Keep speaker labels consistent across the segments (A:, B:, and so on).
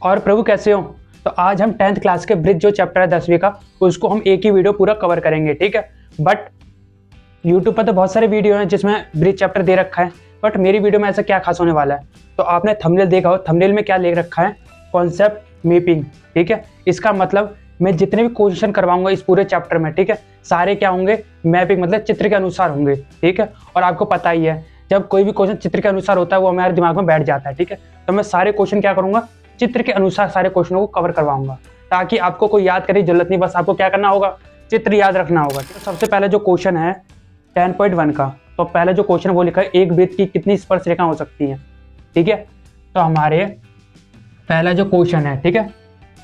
A: और प्रभु कैसे हो। तो आज हम 10th क्लास के ब्रिज जो चैप्टर है 10वीं का, उसको हम एक ही वीडियो पूरा कवर करेंगे, ठीक है। बट यूट्यूब पर तो बहुत सारे वीडियो हैं जिसमें ब्रिज चैप्टर दे रखा है, बट मेरी वीडियो में ऐसा क्या खास होने वाला है। तो आपने थंबनेल देखा हो, थंबनेल में क्या लिख रखा है, कॉन्सेप्ट मैपिंग, ठीक है। इसका मतलब मैं जितने भी क्वेश्चन करवाऊंगा इस पूरे चैप्टर में, ठीक है, सारे क्या होंगे, मैपिंग मतलब चित्र के अनुसार होंगे, ठीक है। और आपको पता ही है जब कोई भी क्वेश्चन चित्र के अनुसार होता है वो हमारे दिमाग में बैठ जाता है, ठीक है। तो मैं सारे क्वेश्चन क्या करूंगा, चित्र के अनुसार सारे क्वेश्चनों को कवर करवाऊंगा, ताकि आपको कोई याद करने की जरूरत नहीं, बस आपको क्या करना होगा, चित्र याद रखना होगा। तो सबसे पहले जो क्वेश्चन है 10.1 का, तो पहला जो क्वेश्चन वो लिखा है, एक वृत्त की कितनी स्पर्श रेखा हो सकती है, ठीक है। तो हमारे पहला जो क्वेश्चन है, ठीक है,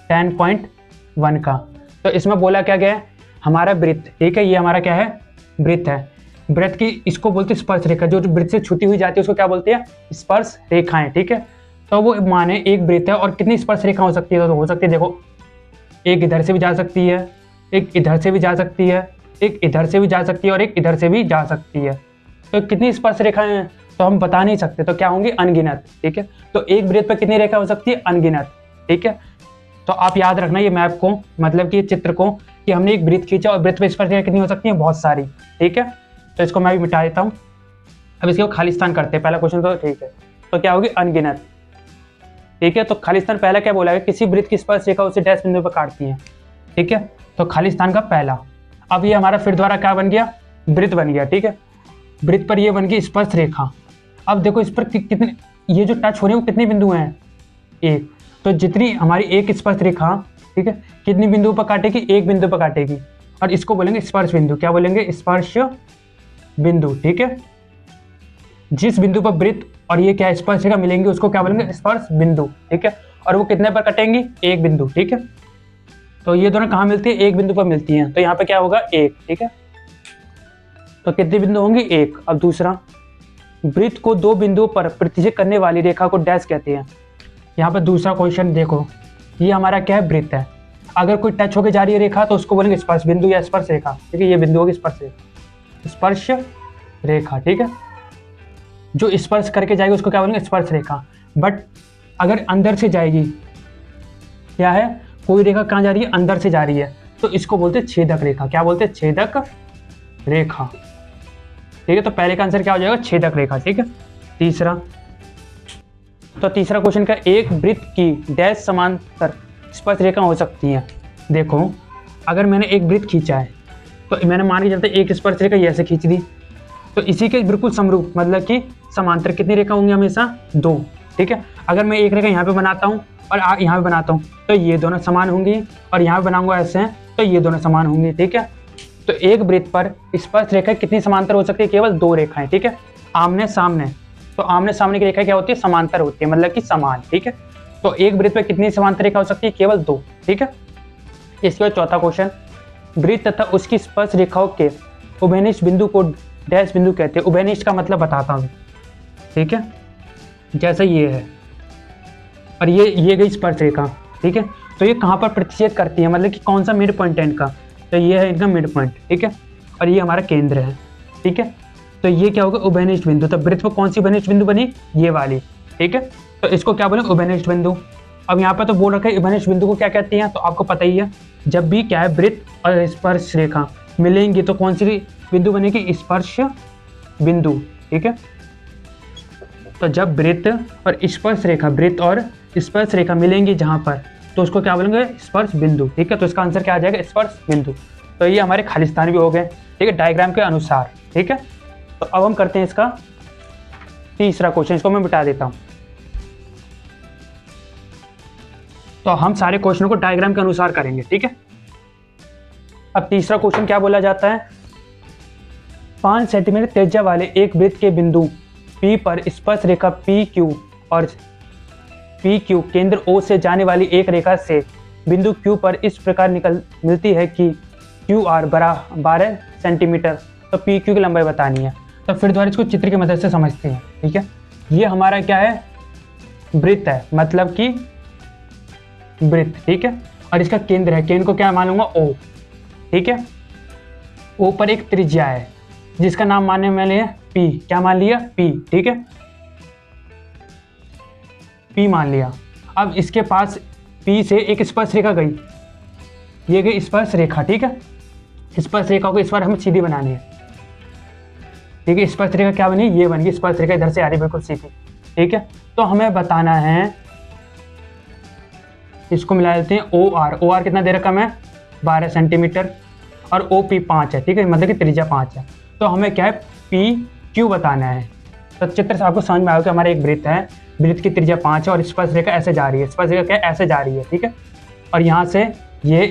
A: 10.1 का, तो इसमें बोला क्या गया है, हमारा वृत्त, ठीक है, ये हमारा क्या है, वृत्त है। वृत्त की इसको बोलते हैं स्पर्श रेखा, जो वृत्त से छूटी हुई जाती है उसको क्या बोलते हैं, स्पर्श रेखाएं, ठीक है। तो वो माने एक वृत्त है और कितनी स्पर्श रेखा हो सकती है, तो हो सकती है, देखो, एक इधर से भी जा सकती है, एक इधर से भी जा सकती है, एक इधर से भी जा सकती है और एक इधर से भी जा सकती है। तो कितनी स्पर्श रेखाएं हैं तो हम बता नहीं सकते, तो क्या होंगी, अनगिनत, ठीक है। तो एक वृत्त पर कितनी रेखा हो सकती है, अनगिनत, ठीक है। तो आप याद रखना ये मैप को, मतलब कि चित्र को, कि हमने एक वृत्त खींचा और वृत्त पर स्पर्श रेखा कितनी हो सकती है, बहुत सारी, ठीक है। तो इसको मैं भी मिटा देता हूँ। अब इसके खालिस्तान करते हैं, पहला क्वेश्चन तो ठीक है, तो क्या होगी, अनगिनत, ठीक है। तो खालिस्तान पहला क्या बोला है, किसी वृत्त की स्पर्श रेखा उसे डैश बिंदु पर काटती है, ठीक है। तो खालिस्तान का पहला, अब ये हमारा फिर द्वारा क्या बन गया, वृत्त बन गया, ठीक है। वृत्त पर ये बन गई स्पर्श रेखा। अब देखो इस पर कितने, ये जो टच हो रही है वो कितने बिंदु हैं, एक। तो जितनी हमारी एक स्पर्श रेखा, ठीक है, कितनी बिंदु पर काटेगी, एक बिंदु पर काटेगी, और इसको बोलेंगे स्पर्श बिंदु। क्या बोलेंगे, स्पर्श बिंदु, ठीक है। जिस बिंदु पर वृत्त और ये क्या स्पर्श रेखा मिलेंगे उसको क्या बोलेंगे, स्पर्श बिंदु, ठीक है। और वो कितने पर कटेंगी, एक बिंदु, ठीक है। तो ये दोनों कहाँ मिलती है, एक बिंदु पर मिलती हैं, तो यहाँ पे क्या होगा, एक, ठीक है। तो कितने बिंदु होंगे, एक। अब दूसरा, वृत्त को दो बिंदुओं पर प्रतिच्छेद करने वाली रेखा को डैश कहते हैं। यहाँ पर दूसरा क्वेश्चन देखो, ये हमारा क्या है, वृत्त है। अगर कोई टच होकर जा रही है रेखा तो उसको बोलेंगे स्पर्श बिंदु या स्पर्श रेखा, ठीक है। ये बिंदु होगी स्पर्श रेखा, स्पर्श रेखा, ठीक है। जो स्पर्श करके जाएगी उसको क्या बोलेंगे, स्पर्श रेखा। बट अगर अंदर से जाएगी, क्या है, कोई रेखा कहाँ जा रही है, अंदर से जा रही है, तो इसको बोलते हैं छेदक रेखा। क्या बोलते हैं, छेदक रेखा, ठीक है। तो पहले का आंसर क्या हो जाएगा, छेदक रेखा, ठीक है। तीसरा, तो तीसरा क्वेश्चन का, एक वृत्त की डैश समांतर स्पर्श रेखा हो सकती है। देखो अगर मैंने एक वृत्त खींचा है तो मैंने मान के चलते एक स्पर्श रेखा ऐसे खींच दी, तो इसी के बिल्कुल समरूप, मतलब कि समांतर कितनी रेखा होंगी, हमेशा दो, ठीक है। अगर मैं एक रेखा यहाँ पे बनाता हूँ और यहाँ पे बनाता हूँ तो ये दोनों समान होंगी, और यहाँ पे बनाऊंगा ऐसे तो ये दोनों समान होंगी, ठीक है। तो एक वृत्त पर स्पर्श रेखा कितनी समांतर हो सकती है, केवल दो रेखाएं, ठीक है, आमने सामने। तो आमने सामने की रेखा क्या होती है, समांतर होती है, मतलब कि समान, ठीक है। तो एक वृत्त पर कितनी समांतर रेखा हो सकती है, केवल दो, ठीक है। इसके बाद चौथा क्वेश्चन, वृत्त तथा उसकी स्पर्श रेखाओं के उभयनिष्ठ बिंदु को डैश बिंदु कहते हैं। उभयनिष्ठ का मतलब बताता हूँ, ठीक है। जैसे ये है और ये गई स्पर्श रेखा, ठीक है। तो ये कहाँ पर प्रतिच्छेद करती है, मतलब कि कौन सा मिड पॉइंट है इनका, तो ये है इनका मिड पॉइंट, ठीक है। और ये हमारा केंद्र है, ठीक है। तो ये क्या होगा, उभयनिष्ठ बिंदु। तो वृत्त पर कौन सी उभयनिष्ठ बिंदु बनी, ये वाली, ठीक है। तो इसको क्या बोलेंगे, उभयनिष्ठ बिंदु। अब यहाँ पर तो बोल रखा है उभयनिष्ठ बिंदु को क्या कहते हैं, तो आपको पता ही है, जब भी क्या है, वृत्त और स्पर्श रेखा मिलेंगी तो कौन सी बिंदु बनेगी, स्पर्श बिंदु, ठीक है। तो जब वृत्त और स्पर्श रेखा, वृत्त और स्पर्श रेखा मिलेंगी जहां पर, तो उसको क्या बोलेंगे, स्पर्श बिंदु, ठीक है। तो इसका आंसर क्या आ जाएगा, स्पर्श बिंदु। तो ये हमारे खालिस्तान भी हो गए, ठीक है, डायग्राम के अनुसार, ठीक है। तो अब हम करते हैं इसका तीसरा क्वेश्चन, इसको मैं मिटा देता हूं। तो हम सारे क्वेश्चनों को डायग्राम के अनुसार करेंगे, ठीक है। अब तीसरा क्वेश्चन क्या बोला जाता है, 5 सेंटीमीटर त्रिज्या वाले एक वृत्त के बिंदु P पर स्पर्श रेखा PQ और PQ केंद्र O से जाने वाली एक रेखा से बिंदु Q पर इस प्रकार मिलती है कि QR बराबर 12 सेंटीमीटर। तो PQ की लंबाई बतानी है। तो फिर द्वारा इसको चित्र की मदद से समझते हैं, ठीक है। ये हमारा क्या है, वृत्त है, मतलब कि वृत्त, ठीक है। और इसका केंद्र है, केंद्र को क्या मान लूंगा, O, ठीक है। O पर एक त्रिज्या है जिसका नाम मानने में लिया P, क्या मान लिया, P, ठीक है, P मान लिया। अब इसके पास P से एक स्पर्श रेखा गई, ये गई स्पर्श रेखा, ठीक है। स्पर्श रेखा को इस बार हमें सीधी बनानी है, ठीक है। स्पर्श रेखा क्या बनी, ये बन गई स्पर्श रेखा, इधर से आ रही बिल्कुल सीधी, ठीक है। तो हमें बताना है, इसको मिला देते हैं OR कितना दे रखा है 12 सेंटीमीटर और OP 5 है, ठीक है, मतलब कि त्रिज्या 5 है। तो हमें क्या है PQ बताना है। तो चित्र से आपको समझ में आएगा कि हमारा एक वृत्त है, वृत्त की त्रिज्या 5 है और स्पर्श रेखा ऐसे जा रही है, स्पर्श रेखा क्या ऐसे जा रही है, ठीक है। और यहाँ से ये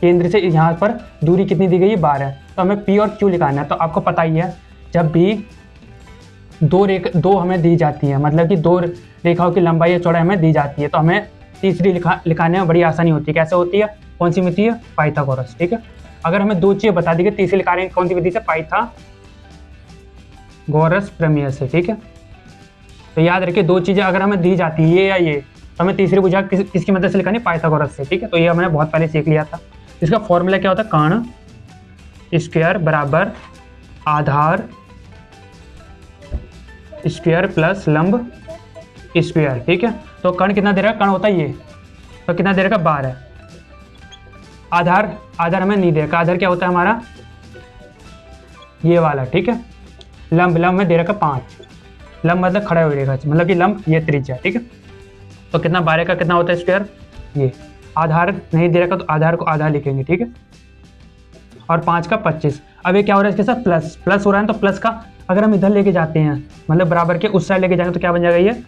A: केंद्र से यहाँ पर दूरी कितनी दी गई है 12। तो हमें P और Q लिखाना है। तो आपको पता ही है जब भी दो हमें दी जाती है, मतलब कि दो रेखाओं की लंबाई या चौड़ाई हमें दी जाती है, तो हमें तीसरी लिखाने में बड़ी आसानी होती है। कैसे होती है, कौन सी विधि है, पाइथागोरस, ठीक है। अगर हमें दो चीज़ें बता दी गई, तीसरी लिखाने कौन सी विधि से, पाइथागोरस प्रमेय से, ठीक है। तो याद रखिए दो चीज़ें अगर हमें दी जाती है, ये या ये, तो हमें तीसरी भुजा किसकी मदद से लिखानी, पाइथागोरस से, ठीक है। तो ये हमने बहुत पहले सीख लिया था। इसका फॉर्मूला क्या होता है, कर्ण स्क्वायर बराबर आधार स्क्वायर प्लस लंब स्क्वायर, ठीक है। तो कर्ण कितना दे रहा है, कर्ण होता है ये, तो कितना दे रखा 12। आधार हमें नहीं दे रखा, आधार क्या होता है हमारा ये वाला, ठीक है। लंब में दे रखा 5, लंब मतलब खड़ा हुई रेखा, मतलब कि लंब ये त्रिज्या, ठीक है। तो कितना 12 का कितना होता है स्क्वायर, ये। आधार नहीं दे रखा तो आधार को आधा लिखेंगे, ठीक है। और 5 का 25। अब ये क्या हो रहा है इसके साथ प्लस हो रहा है, तो प्लस का अगर हम इधर लेके जाते हैं, मतलब बराबर के उस साइड लेके जाएंगे, तो क्या बन जाएगा ये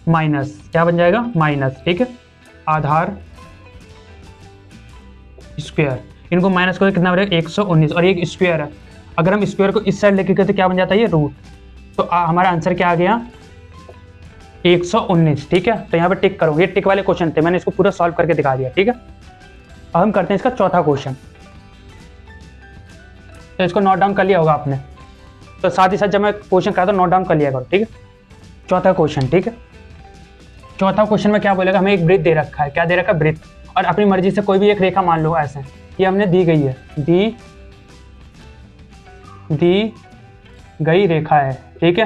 A: माइनस, क्या बन जाएगा माइनस, ठीक है। आधार स्क्वायर, इनको माइनस करो कितना बनेगा 119, और ये स्क्वायर है, अगर हम स्क्वायर को इस साइड लेके गए तो क्या बन जाता है ये रूट। तो हमारा आंसर क्या आ गया 119, ठीक है। तो यहाँ पे टिक करो, ये टिक वाले क्वेश्चन थे, मैंने इसको पूरा सॉल्व करके दिखा दिया, ठीक है। अब हम करते हैं इसका चौथा क्वेश्चन। तो इसको नोट डाउन कर लिया होगा आपने, तो साथ ही साथ जब मैं क्वेश्चन करा तो नोट डाउन कर लिया करो, ठीक है। चौथा क्वेश्चन, ठीक है। चौथा क्वेश्चन में क्या बोलेगा, हमें एक वृत्त दे रखा है, क्या दे रखा है वृत्त, और अपनी मर्जी से कोई भी एक रेखा मान लो, ऐसे ये हमने दी गई है, दी गई रेखा है, ठीक है।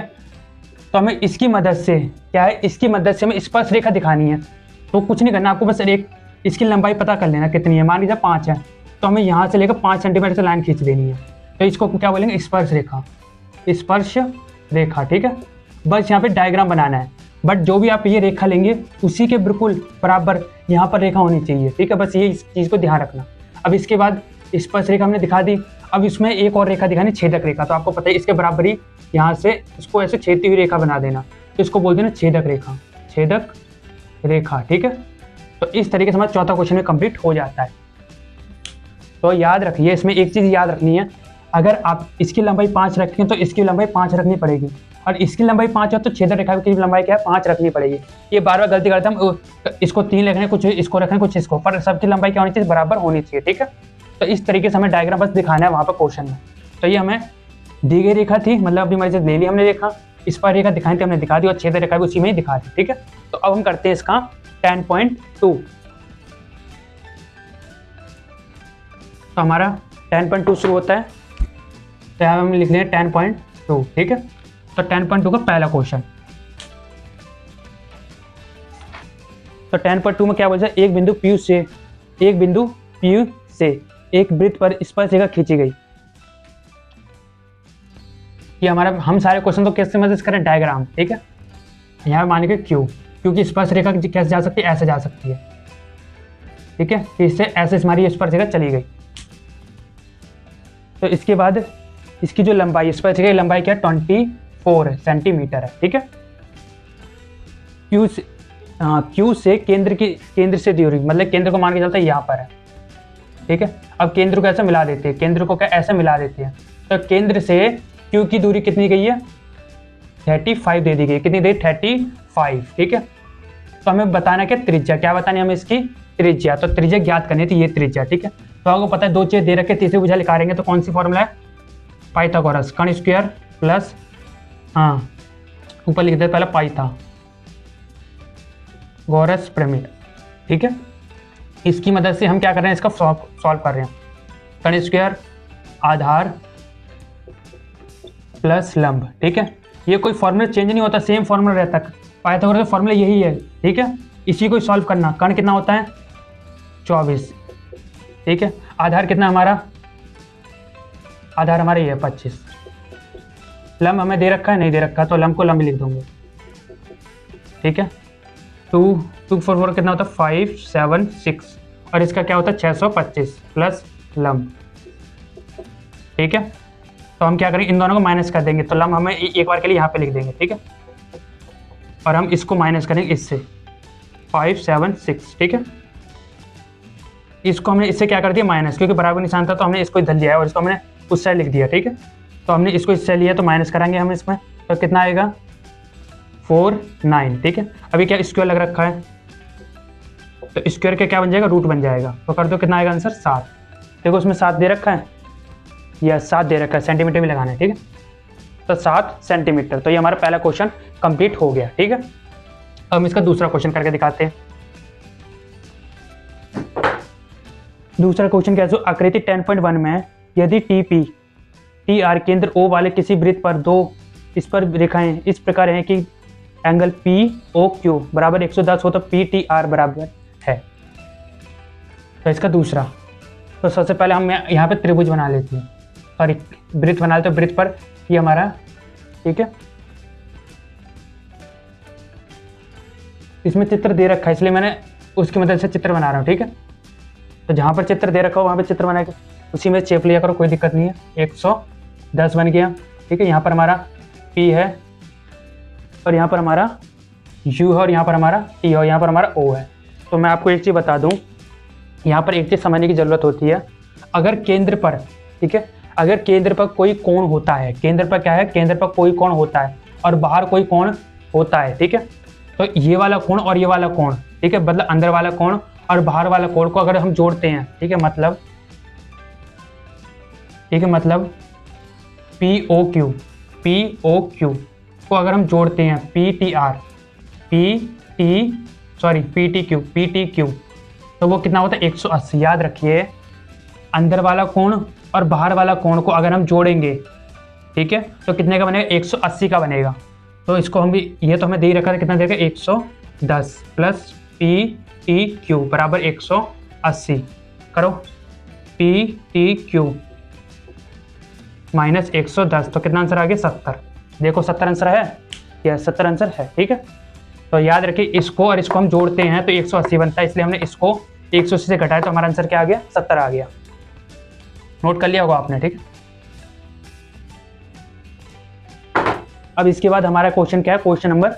A: तो हमें इसकी मदद से क्या है, इसकी मदद से हमें स्पर्श रेखा दिखानी है। तो कुछ नहीं करना आपको, बस एक इसकी लंबाई पता कर लेना कितनी है, मान लीजिए 5 है, तो हमें यहाँ से लेकर 5 सेंटीमीटर से लाइन खींच देनी है। तो इसको क्या बोलेंगे, स्पर्श रेखा, स्पर्श रेखा, ठीक है। बस यहाँ पे डायग्राम बनाना है, बट जो भी आप ये रेखा लेंगे उसी के बिल्कुल बराबर यहाँ पर रेखा होनी चाहिए, ठीक है। बस ये इस चीज़ को ध्यान रखना। अब इसके बाद स्पर्श रेखा हमने दिखा दी, अब इसमें एक और रेखा दिखानी, छेदक रेखा। तो आपको पता है इसके बराबर ही यहाँ से इसको ऐसे छेदती हुई रेखा बना देना, तो इसको बोलते हैं ना छेदक रेखा, छेदक रेखा, ठीक है। तो इस तरीके से हमारा चौथा क्वेश्चन में कंप्लीट हो जाता है। तो याद रखिए, इसमें एक चीज़ याद रखनी है, अगर आप इसकी लंबाई 5 रखें तो इसकी लंबाई 5 रखनी पड़ेगी, और इसकी लंबाई 5 है तो छेदक रेखा की लंबाई क्या है 5 रखनी पड़ेगी। ये बार बार गलती करते हैं हम, इसको 3 रखने, कुछ इसको रखने, कुछ इसको, पर सबकी लंबाई क्या होनी चाहिए, बराबर होनी चाहिए, ठीक है। तो इस तरीके से हमें डायग्राम बस दिखाना है वहाँ पर क्वेश्चन में। तो ये हमें दी गई रेखा थी, मतलब अपनी मर्जी से ले ली हमने रेखा, इस पर रेखा दिखाई थी हमने दिखा दी, और छेदक रेखा भी उसी में ही दिखा दी, ठीक है। तो अब हम करते हैं इसका 10.2। तो हमारा 10.2 शुरू होता है, तो यहाँ हम लिख लें 10.2, ठीक है। तो 10.2 का पहला क्वेश्चन, तो 10.2 में क्या बोलता है, एक बिंदु P से एक वृत्त पर स्पर्श रेखा खींची गई। ये हमारा, हम सारे क्वेश्चन तो कैसे मदद करें, डायग्राम, ठीक है। यहाँ मान के Q, क्योंकि स्पर्श रेखा कैसे जा सकती है, ऐसे जा सकती है, ठीक है। इससे ऐसे हमारी स्पर्श रेखा चली गई। तो इसके बाद इसकी जो लंबाई, स्पर्श रेखा की लंबाई क्या है 24 सेंटीमीटर है, ठीक है। Q से केंद्र से दूरी, मतलब केंद्र को मान के चलता है यहाँ पर है, ठीक है। अब केंद्र को ऐसे मिला देते हैं, केंद्र को क्या ऐसे मिला देते हैं। तो केंद्र से Q की दूरी कितनी गई है 35 दे दी गई, कितनी देरी 35, ठीक है। तो हमें बताना क्या त्रिज्या, क्या बतानी हमें इसकी त्रिज्या, तो त्रिज्या ज्ञात करनी थी, ये त्रिज्या, ठीक है। तो आपको पता है दो चीज़ दे रखे, तीसरी भुजा लिखाएंगे, तो कौन सी फॉर्मूला है, पाइथागोरस, कर्ण स्क्वायर प्लस, हाँ ऊपर लिख दे पहले पाइथागोरस प्रमेय, ठीक है। इसकी मदद से हम क्या कर रहे हैं, इसका सॉल्व कर रहे हैं। कर्ण स्क्वायर आधार प्लस लंब, ठीक है। ये कोई फॉर्मूला चेंज नहीं होता, सेम फॉर्मूला रहता है, पाइथागोरस का फॉर्मूला यही है, ठीक है। इसी को सॉल्व करना। कर्ण कितना होता है 24, ठीक है। आधार कितना हमारा, आधार हमारा ये है 25। लंब हमें दे रखा है, नहीं दे रखा, तो लंब को लंब लिख दूंगे, ठीक है। 2 4 4 कितना होता है 5 7 6 और इसका क्या होता है 625 प्लस लंब, ठीक है। तो हम क्या करेंगे, इन दोनों को माइनस कर देंगे, तो लंब हमें एक बार के लिए यहाँ पे लिख देंगे, ठीक है। और हम इसको माइनस करेंगे इससे 5 7 6, ठीक है। इसको हमने इससे क्या कर दिया माइनस, क्योंकि बराबर निशान था तो हमने इसको इधर लिया है और इसको हमने उस साइड लिख दिया, ठीक है। तो हमने इसको इससे लिया तो माइनस कराएंगे हम इसमें, तो कितना आएगा 4 9, ठीक है। अभी क्या स्क्वायर लग रखा है, तो स्क्वायर के क्या बन जाएगा रूट बन जाएगा, तो कर दो कितना आएगा आंसर 7। देखो उसमें 7 दे रखा है या 7 दे रखा है, सेंटीमीटर में लगाना है, ठीक है। तो 7 सेंटीमीटर। तो ये हमारा पहला क्वेश्चन कंप्लीट हो गया, ठीक है। अब हम इसका दूसरा क्वेश्चन करके दिखाते हैं। दूसरा क्वेश्चन क्या है, आकृति 10.1 में यदि टीपी टी आर केंद्र ओ वाले किसी वृत्त पर दो इस पर रेखाएं इस प्रकार हैं कि एंगल पी ओ क्यू बराबर 110 हो तो पी टी आर बराबर है। तो इसका दूसरा, तो सबसे पहले हम यहाँ पे त्रिभुज बना लेते हैं, सॉरी वृत्त बना लेते हैं। वृत्त पर ये हमारा, ठीक है, इसमें चित्र दे रखा है इसलिए मैंने उसकी मदद से चित्र बना रहा हूँ, ठीक है। तो जहाँ पर चित्र दे रखा हो वहाँ पर चित्र बना के उसी में चेप लिया करो, कोई दिक्कत नहीं है। 110 बन गया, ठीक है। यहाँ पर हमारा P है और यहाँ पर हमारा U है और यहाँ पर हमारा T है और यहाँ पर हमारा O है। तो मैं आपको एक चीज़ बता दूँ, यहाँ पर एक चीज़ समझने की ज़रूरत होती है। अगर केंद्र पर, ठीक है, अगर केंद्र पर कोई कोण होता है, केंद्र पर क्या है, केंद्र पर कोई कोण होता है और बाहर कोई कोण होता है, ठीक है। तो ये वाला कोण और ये वाला कोण, ठीक है, मतलब अंदर वाला कोण और बाहर वाला कोण को अगर हम जोड़ते हैं, ठीक है, मतलब पी ओ क्यू को अगर हम जोड़ते हैं पी टी क्यू तो वो कितना होता है 180। याद रखिए, अंदर वाला कोण और बाहर वाला कोण को अगर हम जोड़ेंगे, ठीक है, तो कितने का बनेगा 180 का बनेगा। तो इसको हम भी, ये तो हमें दे ही रखा था, कितना देगा 110 प्लस पी टी क्यू बराबर 180 करो, पी टी क्यू माइनस 110, तो कितना आंसर आ गया 70। देखो 70 आंसर है, यह 70 आंसर है, ठीक है। तो याद रखिए इसको और इसको हम जोड़ते हैं तो 180 बनता है, इसलिए हमने इसको 180 से घटाया तो हमारा आंसर क्या आ गया 70 आ गया। नोट कर लिया होगा आपने, ठीक है। अब इसके बाद हमारा क्वेश्चन क्या है, क्वेश्चन नंबर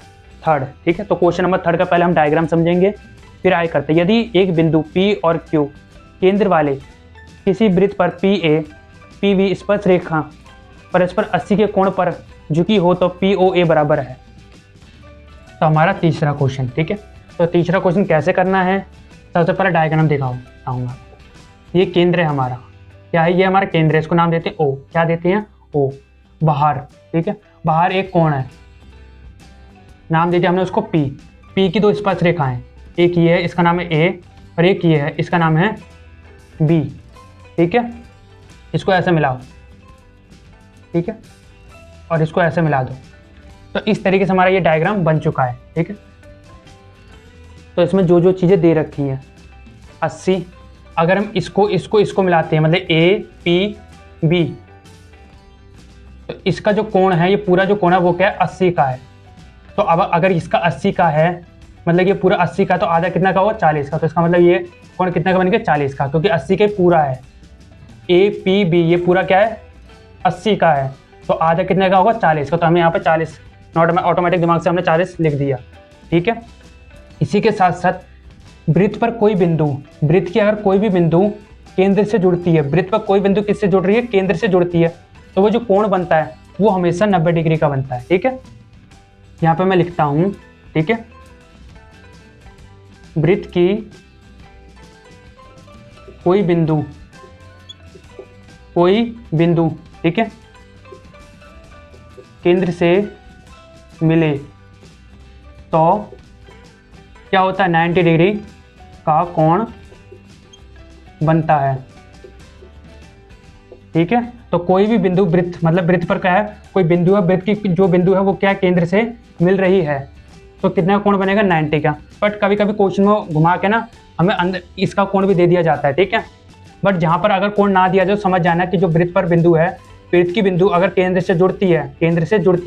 A: 3, ठीक है। तो क्वेश्चन नंबर 3 का पहले हम डायग्राम समझेंगे फिर आगे करते हैं। यदि एक बिंदु P और Q केंद्र वाले किसी वृत्त पर PA PB स्पर्श रेखा परस्पर 80 के कोण पर झुकी हो तो POA बराबर है। तो हमारा तीसरा क्वेश्चन, ठीक है। तो तीसरा क्वेश्चन कैसे करना है, सबसे पहले डायग्राम दिखाऊंगा। ये केंद्र है हमारा, क्या है, ये हमारा केंद्र है, इसको नाम देते हैं O। क्या देते हैं O। बाहर, ठीक है, बाहर एक कोण है, नाम दे दिया हमने उसको P। P की दो स्पर्श रेखाएं, एक ये है इसका नाम है A और एक ये है इसका नाम है B, ठीक है। इसको ऐसे मिलाओ, ठीक है, और इसको ऐसे मिला दो। तो इस तरीके से हमारा ये डायग्राम बन चुका है, ठीक है। तो इसमें जो जो चीज़ें दे रखी हैं 80, अगर हम इसको मिलाते हैं मतलब A P B, तो इसका जो कोण है, ये पूरा जो कोण है वो क्या है 80 का है। तो अब अगर इसका 80 का है मतलब ये पूरा 80 का, तो आधा कितना का होगा 40 का। तो इसका मतलब ये कोण कितना का बन गया 40 का, क्योंकि 80 के पूरा है। A P B ये पूरा क्या है 80 का है, तो आधा कितने का होगा 40 का। तो हमें यहाँ पे 40 नॉट में ऑटोमेटिक दिमाग से हमने 40 लिख दिया, ठीक है। इसी के साथ साथ वृत्त पर कोई बिंदु, वृत्त की अगर कोई भी बिंदु केंद्र से जुड़ती है, वृत्त पर कोई बिंदु किससे जुड़ रही है, केंद्र से जुड़ती है, तो वो जो कोण बनता है वो हमेशा 90 डिग्री का बनता है, ठीक है। यहाँ पे मैं लिखता हूँ, ठीक है, वृत्त की कोई बिंदु, ठीक है, केंद्र से मिले तो क्या होता है 90 डिग्री का कोण बनता है, ठीक है। तो कोई भी बिंदु वृत्त, मतलब वृत्त पर क्या है, कोई बिंदु है, वृत्त की जो बिंदु है वो क्या केंद्र से मिल रही है, तो कितना का कोण बनेगा 90 का। बट कभी कभी क्वेश्चन में घुमा के ना हमें अंदर इसका कोण भी दे दिया जाता है, ठीक है। बट जहाँ पर अगर कोण ना दिया जाए समझ जाना कि जो वृत्त पर बिंदु है, वृत्त की बिंदु अगर केंद्र से जुड़ती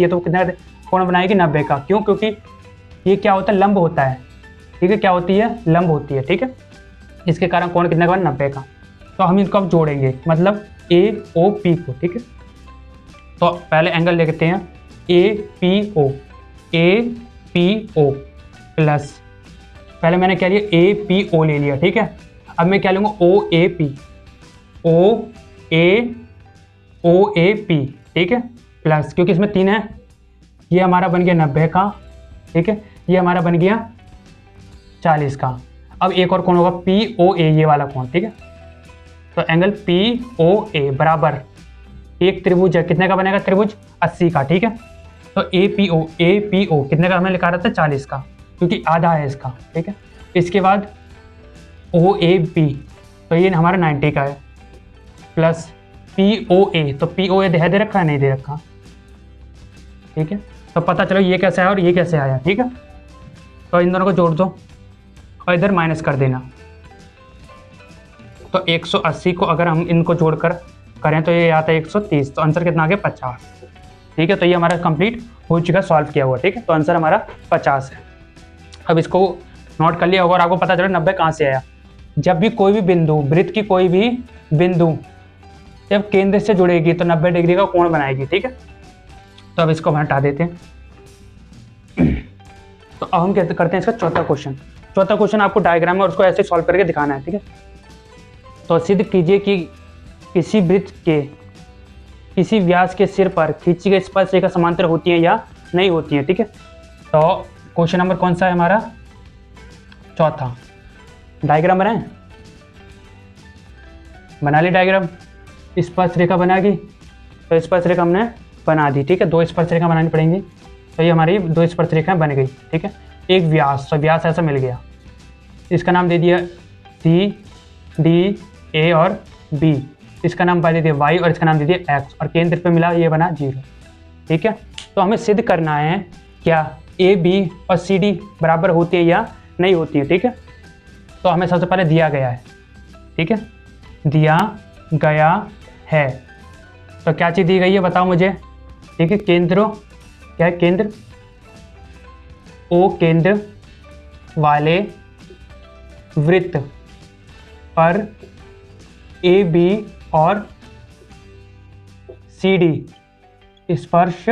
A: है तो कितना कोण बनाएगी 90 का। क्यों? क्योंकि ये क्या होता है, लंब होता है, ठीक है। क्या होती है? लंब होती है, ठीक है। इसके कारण कोण कितना का 90 का। तो हम इनको अब जोड़ेंगे, मतलब AOP को, ठीक है। तो पहले एंगल देखते हैं APO प्लस, पहले मैंने क्या लिया APO ले लिया, ठीक है। अब मैं क्या लूँगा OAP, ठीक है, प्लस, क्योंकि इसमें 3 है, ये हमारा बन गया 90 का, ठीक है। ये हमारा बन गया 40 का। अब एक और कोण होगा POA, ये वाला कोण, ठीक है। तो एंगल POA बराबर एक त्रिभुज है, कितने का बनेगा त्रिभुज 80 का, ठीक है। तो APO कितने का हमने लिखा रहा था 40 का, क्योंकि आधा है इसका, ठीक है। इसके बाद OAB, तो ये हमारा 90 का है, प्लस POA, तो POA दे रखा है, नहीं दे रखा, ठीक है। तो पता चलो ये कैसे आया और ये कैसे आया, ठीक है। तो इन दोनों को जोड़ दो और इधर माइनस कर देना। तो 180 को अगर हम इनको जोड़कर करें तो ये आता है 130, तो आंसर कितना आ गया 50, ठीक है। तो ये हमारा कंप्लीट हो चुका, सॉल्व किया हुआ, ठीक है। तो आंसर हमारा 50 है। अब इसको नोट कर लिया होगा और आपको पता चला 90 कहाँ से आया। जब भी कोई भी बिंदु, वृत्त की कोई भी बिंदु जब केंद्र से जुड़ेगी तो 90 डिग्री का कोण बनाएगी, ठीक है। तो अब इसको हम हटा देते हैं। तो अब हम कैसे करते हैं इसका चौथा क्वेश्चन आपको डायग्राम में और उसको ऐसे सॉल्व करके दिखाना है, ठीक है। तो सिद्ध कीजिए कि किसी वृत्त के किसी व्यास के सिर पर खींची गई स्पर्श रेखा समांतर होती है या नहीं होती है, ठीक है। तो क्वेश्चन नंबर कौन सा है हमारा? चौथा। डायग्राम बनाएं, बना ली डायग्राम। स्पर्श रेखा बना दी, तो स्पर्श रेखा हमने बना दी, ठीक है। 2 स्पर्श रेखा बनानी पड़ेंगी, तो ये हमारी 2 स्पर्श रेखाएं बन गई, ठीक है। एक व्यास, तो व्यास ऐसा मिल गया, इसका नाम दे दिया C, D, A और B, इसका नाम दे दिया Y और इसका नाम दे दिया X, और केंद्र पे मिला ये बना 0, ठीक है। तो हमें सिद्ध करना है क्या AB और CD बराबर होती है या नहीं होती है, ठीक है। तो हमें सबसे पहले दिया गया है, ठीक है, दिया गया है। तो क्या चीज़ दी गई है बताओ मुझे, ठीक है। केंद्र, क्या है केंद्र, O केंद्र वाले वृत्त पर AB और CD स्पर्श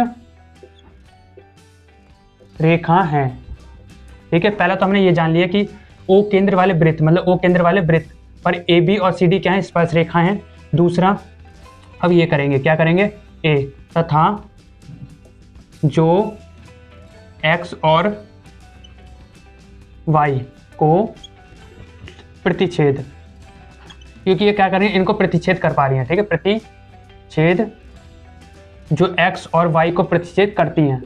A: रेखा हैं, ठीक है। पहला तो हमने ये जान लिया कि O केंद्र वाले वृत्त, मतलब O केंद्र वाले वृत्त पर AB और CD क्या है, स्पर्श रेखा हैं। दूसरा, अब ये करेंगे, क्या करेंगे, A तथा जो X और Y को प्रतिच्छेद, क्योंकि ये क्या कर रही है, इनको प्रतिच्छेद कर पा रही हैं, ठीक है। प्रतिच्छेद जो X और Y को प्रतिच्छेद करती हैं।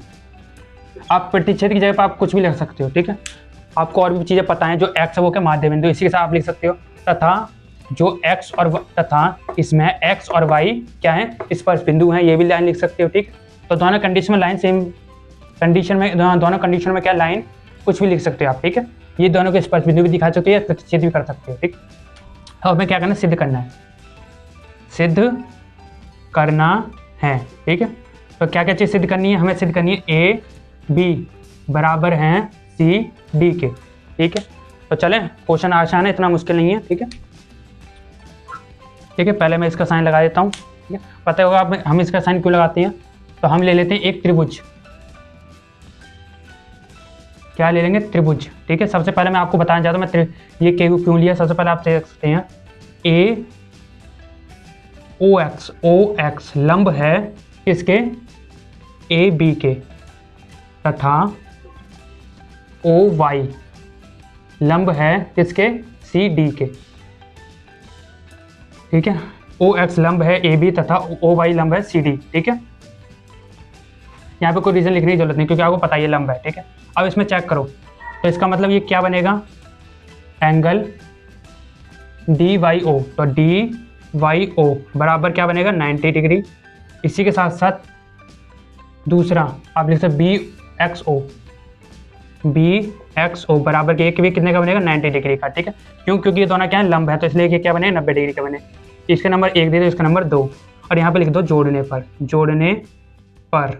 A: आप प्रतिच्छेद की जगह पर आप कुछ भी लिख सकते हो, ठीक है। आपको और भी चीज़ें पता हैं, जो X है वो क्या माध्य बिंदु, इसी के साथ आप लिख सकते हो। तथा जो X और तथा इसमें X और Y क्या है, स्पर्श बिंदु हैं, ये भी लाइन लिख सकते हो, ठीक। तो दोनों कंडीशन में लाइन सेम कंडीशन में, दोनों कंडीशन में क्या लाइन कुछ भी लिख सकते हो आप, ठीक है। ये दोनों के स्पर्श बिंदु भी दिखा सकते हो या प्रतिच्छेद भी कर सकते हो, ठीक। अब हमें क्या करना है, सिद्ध करना है, सिद्ध करना है, ठीक है। तो क्या क्या चीज़ सिद्ध करनी है, हमें सिद्ध करनी है A B बराबर हैं C D के, ठीक है। तो चलें, क्वेश्चन आसान है, इतना मुश्किल नहीं है, ठीक है। ठीक है, पहले मैं इसका साइन लगा देता हूँ, ठीक है। पता होगा आप हम इसका साइन क्यों लगाते हैं। तो हम ले लेते हैं एक त्रिभुज, क्या ले लेंगे, त्रिभुज, ठीक है। सबसे पहले मैं आपको बताना चाहता हूँ मैं ये क्यों लिया। सबसे पहले आप देख सकते हैं OX लंब है किसके, AB के, तथा OY लंब है किसके, CD के, ठीक है। OX लंब है AB तथा OY लंब है CD, ठीक है। यहाँ पे कोई रीजन लिखने की जरूरत नहीं, क्योंकि आपको पता ही है लंब है, ठीक है। अब इसमें चेक करो, तो इसका मतलब ये क्या बनेगा, एंगल DYO, तो DYO बराबर क्या बनेगा 90 डिग्री। इसी के साथ साथ दूसरा आप लिख सकते BXO, बी एक्स ओ बराबर के एक भी कितने का बनेगा 90 डिग्री का, ठीक है। क्यों? क्योंकि ये दोनों क्या है, लंब है, तो इसलिए ये क्या बने 90 डिग्री का बने। इसका नंबर 1 दे दो, इसका नंबर 2, और यहाँ पे लिख दो जोड़ने पर, जोड़ने पर,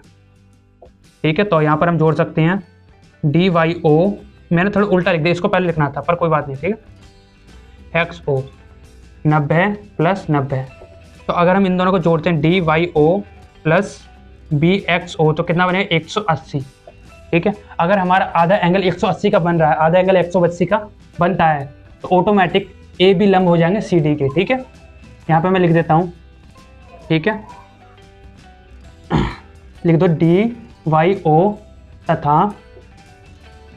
A: ठीक है। तो यहाँ पर हम जोड़ सकते हैं डी वाई ओ, मैंने थोड़ा उल्टा लिख दिया, इसको पहले लिखना था पर कोई बात नहीं, ठीक है। एक्स ओ 90 प्लस 90, तो अगर हम इन दोनों को जोड़ते हैं D Y O plus B X O तो कितना बनेगा 180, ठीक है। अगर हमारा आधा एंगल 180 का बन रहा है, आधा एंगल 180 का बनता है, तो ऑटोमेटिक ए बी लंब हो जाएंगे सी डी के, ठीक है। यहाँ पे मैं लिख देता हूँ, ठीक है, लिख दो डी वाई ओ तथा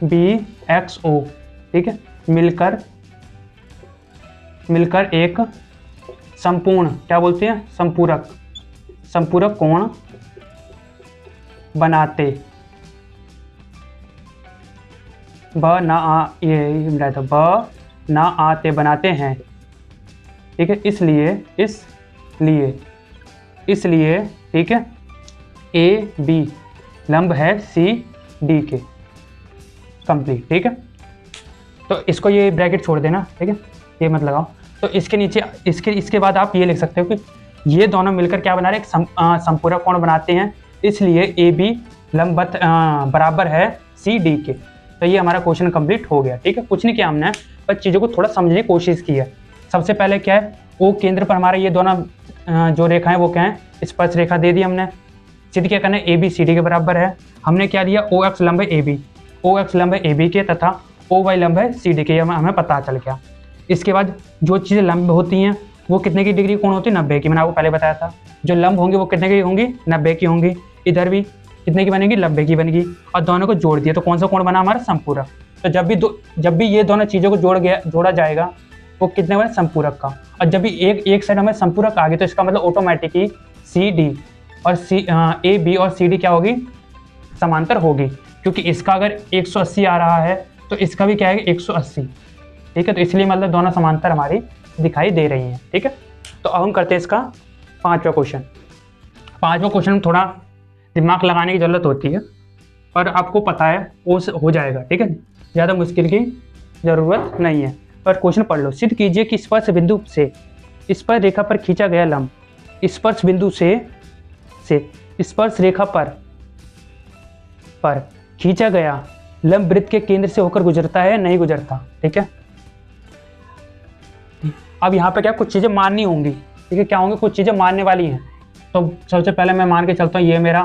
A: बी एक्स ओ, ठीक है, मिलकर एक संपूर्ण, क्या बोलते हैं, संपूरक कोण बनाते, बनाते हैं, ठीक है। इसलिए ठीक है, ए बी लंब है सी डी के, कंप्लीट, ठीक है। तो इसको ये ब्रैकेट छोड़ देना, ठीक है, ये मत लगाओ। तो इसके नीचे इसके बाद आप ये लिख सकते हो कि ये दोनों मिलकर क्या बना रहे हैं, एक संपूरक कोण बनाते हैं, इसलिए ए बी लंबवत बराबर है सी डी के। तो ये हमारा क्वेश्चन कंप्लीट हो गया, ठीक है। कुछ नहीं किया हमने, बस चीज़ों को थोड़ा समझने की कोशिश की है। सबसे पहले क्या है, ओ केंद्र पर हमारे ये दोनों जो रेखा है वो क्या है, स्पर्श रेखा दे दी हमने। सिद्ध क्या करना है, ए बी सी डी के बराबर है। हमने क्या दिया, ओ एक्स लंब है ए बी, ओ एक्स लंब है ए बी के तथा ओ वाई लंब है सी डी के, हमें पता चल गया। इसके बाद जो चीज़ें लंब होती हैं वो कितने की डिग्री कोण होती है, 90 की, मैंने आपको पहले बताया था। जो लंब होंगी वो कितने की होंगी, 90 की होंगी। इधर भी कितने की बनेगी, 90 की बनेगी, और दोनों को जोड़ दिया तो कौन सा कोण बना हमारा, संपूरक। तो जब भी ये दोनों चीज़ों को जोड़ा जाएगा वो कितने बने, संपूरक का। और जब भी एक साइड हमें संपूरक आ गई तो इसका मतलब ऑटोमेटिकली सी डी और ए बी और सी डी क्या होगी, समांतर होगी। क्योंकि इसका अगर 180 आ रहा है तो इसका भी क्या है 180, ठीक है। तो इसलिए मतलब दोनों समांतर हमारी दिखाई दे रही हैं, ठीक है। तो अब हम करते हैं इसका पांचवा क्वेश्चन में थोड़ा दिमाग लगाने की ज़रूरत होती है, पर आपको पता है वो हो जाएगा, ठीक है, ज़्यादा मुश्किल की ज़रूरत नहीं है। पर क्वेश्चन पढ़ लो। सिद्ध कीजिए कि स्पर्श बिंदु से स्पर्श रेखा पर खींचा गया लंब स्पर्श बिंदु से स्पर्श रेखा पर खींचा गया लंब वृत्त के केंद्र से होकर गुजरता है, नहीं गुजरता, ठीक है। अब यहाँ पे क्या कुछ चीज़ें माननी होंगी, ठीक है, क्या होंगी, कुछ चीज़ें मानने वाली हैं। तो सबसे पहले मैं मान के चलता हूँ ये मेरा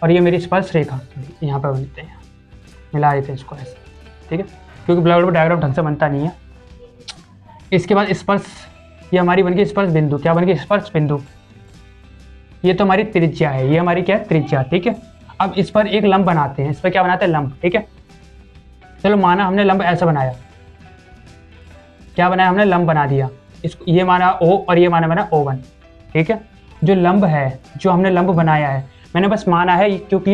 A: और ये मेरी स्पर्श रेखा, यहाँ पे बनते हैं, मिला देते हैं इसको ऐसे, ठीक है, क्योंकि ब्लैक बोर्ड पर डायग्राम ढंग से बनता नहीं है। इसके बाद स्पर्श, ये हमारी बन गई स्पर्श बिंदु, क्या बन गई, स्पर्श बिंदु। ये तो हमारी त्रिज्या है, ये हमारी क्या है, त्रिज्या, ठीक है। अब इस पर एक लंब बनाते हैं, इस पर क्या बनाते हैं, लंब, ठीक है। चलो माना हमने लंब ऐसा बनाया, क्या बनाया हमने, लंब बना दिया। इसको ये माना ओ और ये माना O1, ठीक है। जो लंब है, जो हमने लंब बनाया है, मैंने बस माना है क्योंकि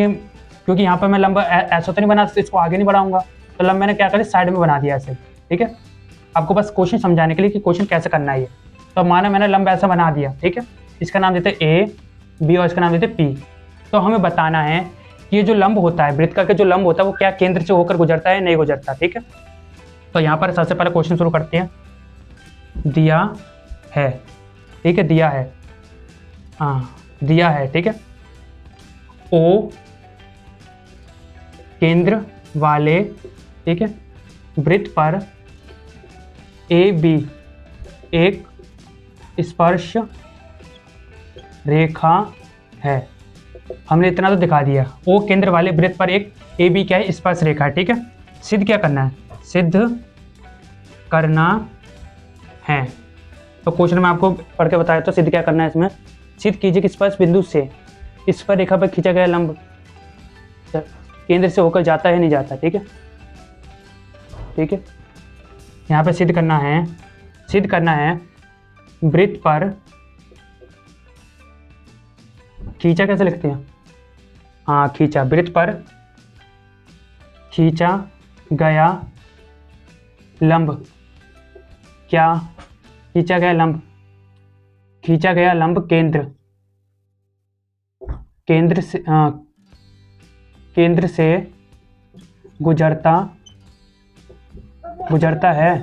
A: यहाँ पर मैं लंब ऐसा तो नहीं बना, इसको आगे नहीं बढ़ाऊंगा, तो लंब मैंने क्या करा, साइड में बना दिया ऐसे, ठीक है। आपको बस क्वेश्चन समझाने के लिए कि क्वेश्चन कैसे करना है ये। तो माना मैंने लंब ऐसा बना दिया, ठीक है, इसका नाम देते ए बी और इसका नाम देते पी। तो हमें बताना है कि ये जो लंब होता है, वृत्त का जो लंब होता है वो क्या केंद्र से होकर गुजरता है, नहीं गुजरता, ठीक है। तो यहाँ पर सबसे पहले क्वेश्चन शुरू करते हैं। दिया है, ठीक है, दिया है, हाँ दिया है, ठीक है, ओ केंद्र वाले, ठीक है, वृत्त पर ए बी एक स्पर्श रेखा है। हमने इतना तो दिखा दिया, ओ केंद्र वाले वृत्त पर एक ए बी क्या है, स्पर्श रेखा है, ठीक है। सिद्ध क्या करना है, सिद्ध करना है। तो क्वेश्चन में आपको पढ़ के बताया, तो सिद्ध क्या करना है इसमें, सिद्ध कीजिए कि स्पर्श बिंदु से स्पर्श रेखा पर खींचा गया लंब केंद्र से होकर जाता है, नहीं जाता, ठीक है, ठीक है। यहाँ पे सिद्ध करना है वृत्त पर, खींचा कैसे लिखते हैं, हाँ खींचा, वृत्त पर खींचा गया लंब, क्या खींचा गया लंब केंद्र से गुजरता गुजरता है,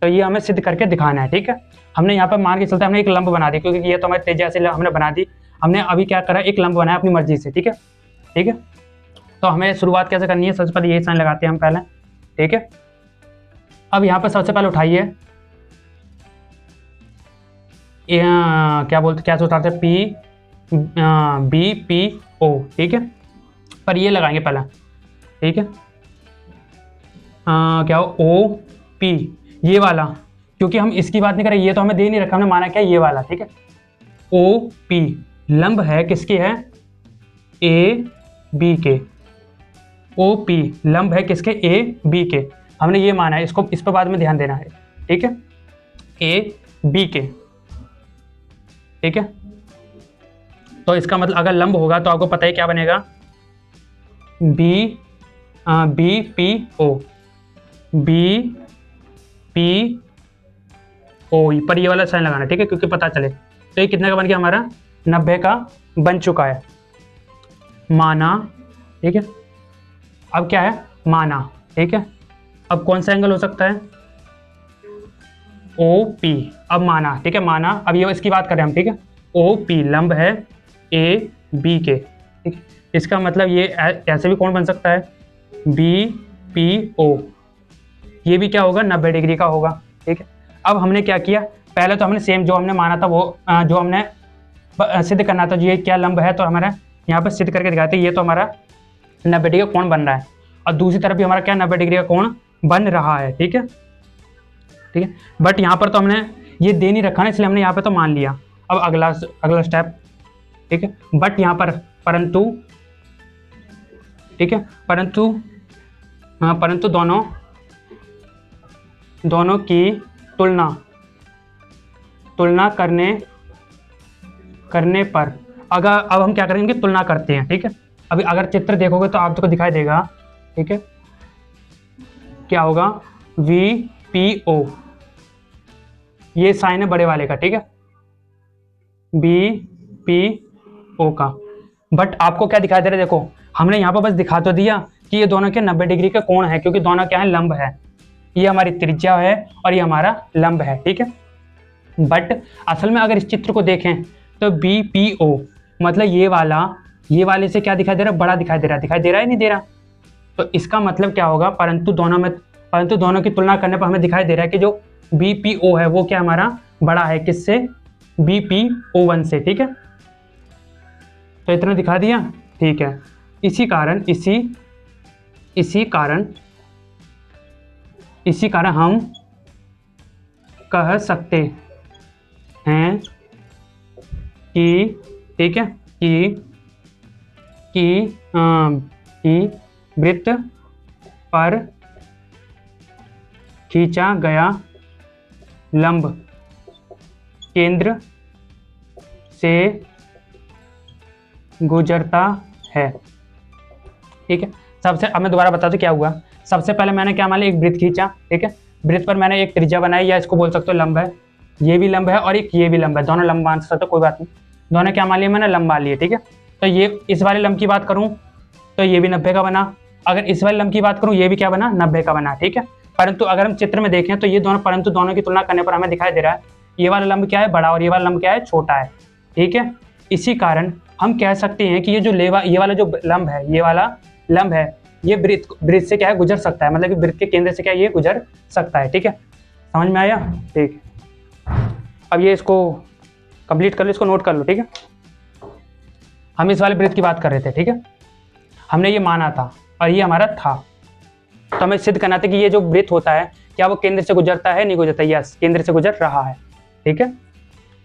A: तो ये हमें सिद्ध करके दिखाना है। ठीक है, हमने यहाँ पर मान के चलते हमने एक लंब बना दी, क्योंकि ये तो हमारे त्रिज्या से हमने बना दी। हमने अभी क्या करा, एक लंब बनाया अपनी मर्जी से। ठीक है, ठीक है। तो हमें शुरुआत कैसे करनी है, सबसे पहले यही साइन लगाते हैं हम पहले। ठीक है, अब यहाँ पर सबसे पहले उठाइए, क्या उठाते हैं, पी बी पी ओ। ठीक है, पर ये लगाएंगे पहले। ठीक है, क्या हो, ओ पी, ये वाला, क्योंकि हम इसकी बात नहीं करें, ये तो हमें दे नहीं रखा, हमने माना क्या ये वाला। ठीक है, ओ पी लंब है किसके, है ए बी के। ओ पी लंब है किसके, ए बी के, हमने ये माना है, इसको इस पर बाद में ध्यान देना है। ठीक है, ए बी के। ठीक है, तो इसका मतलब अगर लंब होगा तो आपको पता है क्या बनेगा, B P O, B P O पर ये वाला साइन लगाना। ठीक है, क्योंकि पता चले। तो ये कितने का बन गया हमारा, 90 का बन चुका है, माना। ठीक है, अब क्या है, माना। ठीक है, अब कौन सा एंगल हो सकता है, ओ पी, अब माना। ठीक है, माना, अब ये इसकी बात करें हम। ठीक है, ओ पी लंब है ए बी के। ठीक है, इसका मतलब ये ऐसे भी कौन बन सकता है, बी पी ओ, ये भी क्या होगा, 90 डिग्री का होगा। ठीक है, अब हमने क्या किया, पहले तो हमने सेम जो हमने माना था वो जो हमने सिद्ध करना था, जो ये क्या लंब है, तो हमारा यहाँ पर सिद्ध करके दिखाते, ये तो हमारा 90 डिग्री का कोण बन रहा है, और दूसरी तरफ भी हमारा क्या 90 डिग्री का कोण बन रहा है। ठीक है, ठीक है, बट यहाँ पर तो हमने ये दे नहीं रखा ना, इसलिए हमने यहाँ पे तो मान लिया। अब अगला स्टेप। ठीक है, बट यहाँ पर परंतु, ठीक है, परंतु दोनों की तुलना करने पर, अगर अब हम क्या करेंगे, तुलना करते हैं। ठीक है, अभी अगर चित्र देखोगे तो आपको दिखाई देगा। ठीक है, क्या होगा, वी पी ओ, ये साइन है बड़े वाले का। ठीक है, बी पी ओ का, बट आपको क्या दिखाई दे रहा है, देखो हमने यहाँ पर बस दिखा तो दिया कि ये दोनों के 90 डिग्री का कोण है, क्योंकि दोनों क्या है, लंब है, ये हमारी त्रिज्या है और ये हमारा लंब है। ठीक है, बट असल में अगर इस चित्र को देखें तो बी पी ओ मतलब ये वाले से क्या दिखाई दे रहा है, बड़ा दिखाई दे रहा है, नहीं दे रहा। तो इसका मतलब क्या होगा, परंतु दोनों की तुलना करने पर हमें दिखाई दे रहा है कि जो बी पी ओ है वो क्या हमारा बड़ा है, किससे, बी पी ओ वन से। ठीक है, तो इतना दिखा दिया। ठीक है, इसी कारण हम कह सकते हैं कि, ठीक है, कि वृत्त पर खींचा गया लंब केंद्र से गुजरता है। ठीक है, अब मैं दोबारा बता दूं क्या हुआ। सबसे पहले मैंने क्या मान लिया, एक वृत्त खींचा। ठीक है, वृत्त पर मैंने एक त्रिज्या बनाई, या इसको बोल सकते हो लंब है, ये भी लंब है और एक ये भी लंब है, दोनों लंब मान सकते हो, कोई बात नहीं, दोनों क्या मान लिया मैंने, लंब मान लिए। ठीक है, तो ये इस वाले लंब की बात करूं तो ये भी 90 का बना, अगर इस वाले लंब की बात करूं ये भी क्या बना, 90 का बना। ठीक है, परंतु अगर हम चित्र में देखें तो ये दोनों की तुलना करने पर हमें दिखाई दे रहा है ये वाला लंब क्या है, बड़ा, और ये वाला लंब क्या है, छोटा है। ठीक है, इसी कारण हम कह सकते हैं कि ये वाला जो लंब है, ये वाला लंब है, ये वृत्त से क्या है, गुजर सकता है, मतलब कि वृत्त के केंद्र से क्या ये गुजर सकता है। ठीक है, समझ में आया। ठीक है, अब ये इसको कंप्लीट कर लो, इसको नोट कर लो। ठीक है, हम इस वाले वृत्त की बात कर रहे थे। ठीक है, हमने ये माना था और ये हमारा था, तो हमें सिद्ध करना था कि ये जो वृत्त होता है क्या वो केंद्र से गुजरता है, नहीं गुजरता, यस केंद्र से गुजर रहा है। ठीक है,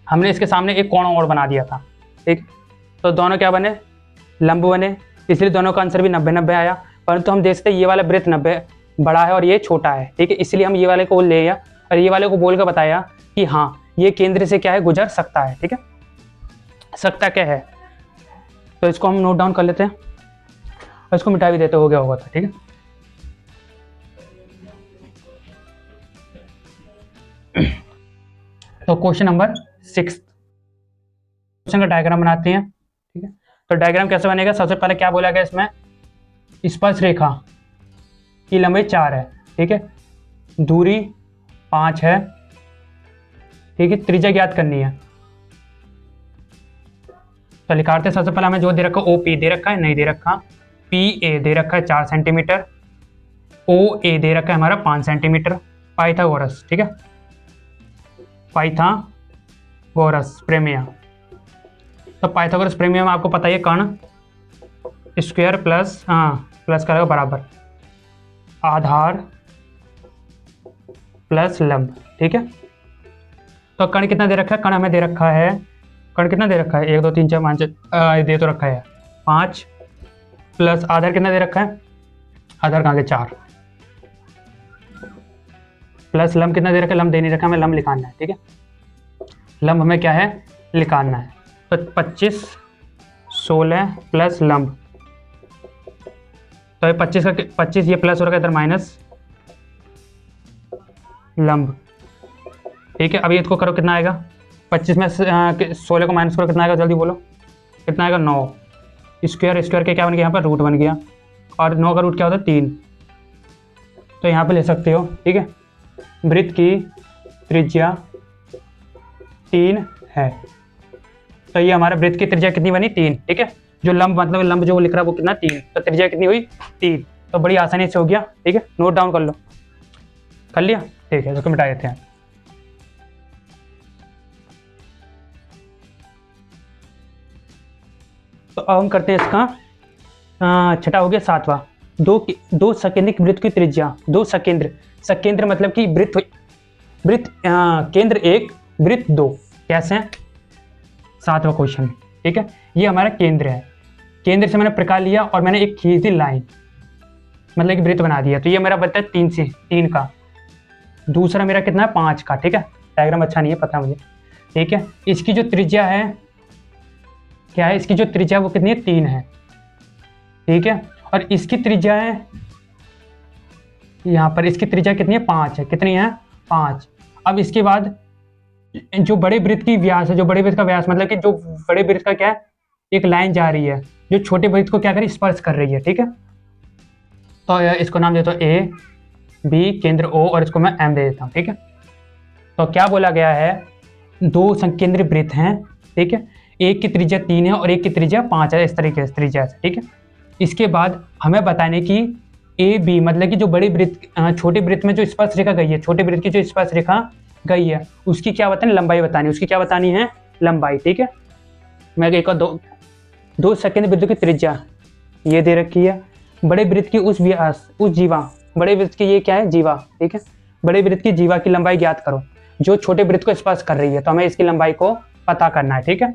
A: हमने इसके सामने एक कोण और बना दिया था। ठीक, तो दोनों क्या बने, लंब बने, इसलिए दोनों का आंसर भी 90-90 आया। परंतु हम देखते ये वाला वृत्त 90 बड़ा है और ये छोटा है। ठीक है, इसलिए हम ये वाले को ले आया और ये वाले को बोल कर बताया कि हाँ ये केंद्र से क्या है, गुजर सकता है। ठीक है, सकता क्या है, तो इसको हम नोट डाउन कर लेते हैं और इसको मिटा भी देते, हो गया होगा था। ठीक है, तो क्वेश्चन नंबर 6 क्वेश्चन का डायग्राम बनाते हैं। ठीक है, तो डायग्राम कैसे बनेगा, सबसे पहले क्या बोला गया इसमें, स्पर्श रेखा की लंबाई 4 है, ठीक है, दूरी 5 है, ठीक है, त्रिज्या ज्ञात करनी है। तो लिखाते हैं, सबसे पहले हमें जो दे रखा है OP दे रखा है, नहीं दे रखा, PA दे रखा है 4 सेंटीमीटर, OA दे रखा है हमारा 5 सेंटीमीटर। पाइथागोरस, ठीक है, पाइथागोरस प्रमेय। तो पाइथागोरस प्रमेय में आपको पता है कर्ण स्क्वायर प्लस प्लस करेगा बराबर आधार प्लस लंब, ठीक है। तो कर्ण कितना दे रखा है, कर्ण हमें दे रखा है, कर्ण कितना दे रखा है 1 2 3 4 5 दे तो रखा है 5 प्लस आधार कितना दे रखा है, आधार कहाँ के 4 प्लस लंब कितना दे रखा है, लंब दे नहीं रखा, हमें लंब लिखाना है, ठीक है, लंब हमें क्या है लिखाना है। तो 25 16 प्लस लंब, तो ये 25 का 25 ये प्लस हो रखा है, इधर माइनस लंब, ठीक है। अभी इसको करो कितना आएगा, 25 में 16 को माइनस करो कितना आएगा, जल्दी बोलो कितना आएगा 9, स्क्वायर स्क्वायर के क्या बन गया यहाँ पर रूट बन गया, और 9 का रूट क्या होता है 3, तो यहाँ पे ले सकते हो, ठीक है। वृत्त की त्रिज्या 3 है, तो ये हमारा वृत्त की त्रिज्या कितनी बनी 3, ठीक है। जो लंब मतलब लंब जो लिख रहा है वो कितना 3, तो त्रिज्या कितनी हुई 3, तो बड़ी आसानी से हो गया, ठीक है। नोट डाउन कर लो, कर लिया, ठीक है, इसको मिटा देते हैं। तो अब हम करते हैं इसका छठा हो गया 7वां, दो सकेंद्रिक वृत्त की त्रिज्या, 2 सकेंद्र, सकेंद्र मतलब कि वृत्त केंद्र 1 वृत्त 2, कैसे हैं 7वां क्वेश्चन, ठीक है। ये हमारा केंद्र है, केंद्र से मैंने प्रकार लिया और मैंने एक खींच दी लाइन, मतलब कि वृत्त बना दिया, तो ये मेरा बनता है 3 से 3 का, दूसरा मेरा कितना है 5 का, ठीक है। डायग्राम अच्छा नहीं है पता मुझे, ठीक है। इसकी जो त्रिज्या है क्या है, इसकी जो त्रिज्या वो कितनी है 3 है, ठीक है, और इसकी त्रिज्या है यहाँ पर, इसकी त्रिज्या कितनी है 5 है, कितनी है 5। अब इसके बाद जो बड़े वृत्त की व्यास है, जो बड़े वृत्त का व्यास मतलब कि जो बड़े वृत्त का क्या है एक लाइन जा रही है जो छोटे वृत्त को क्या कर रही है स्पर्श कर रही है, ठीक है। तो इसको नाम देता हूँ A B केंद्र O और इसको मैं M दे देता हूँ, ठीक है। तो क्या बोला गया है, 2 संकेंद्रित वृत्त हैं, ठीक है, एक की त्रिज्या 3 है और एक की त्रिज्या 5 है, इस तरीके से त्रिज्या से, ठीक है। इसके बाद हमें बताने की AB मतलब कि जो बड़े वृत्त छोटे वृत्त में जो स्पर्श रेखा गई है, छोटे वृत्त की जो स्पर्श रेखा गई है उसकी क्या बतानी, लंबाई बतानी, उसकी क्या बतानी है लंबाई, ठीक है। मैं एक और दो सेकेंड वृत्त की त्रिज्या ये दे रखी है, बड़े वृत्त की उस व्यास उस जीवा, बड़े वृत्त की ये क्या है जीवा, ठीक है, बड़े वृत्त की जीवा की लंबाई ज्ञात करो जो छोटे वृत्त को स्पर्श कर रही है, तो हमें इसकी लंबाई को पता करना है, ठीक है।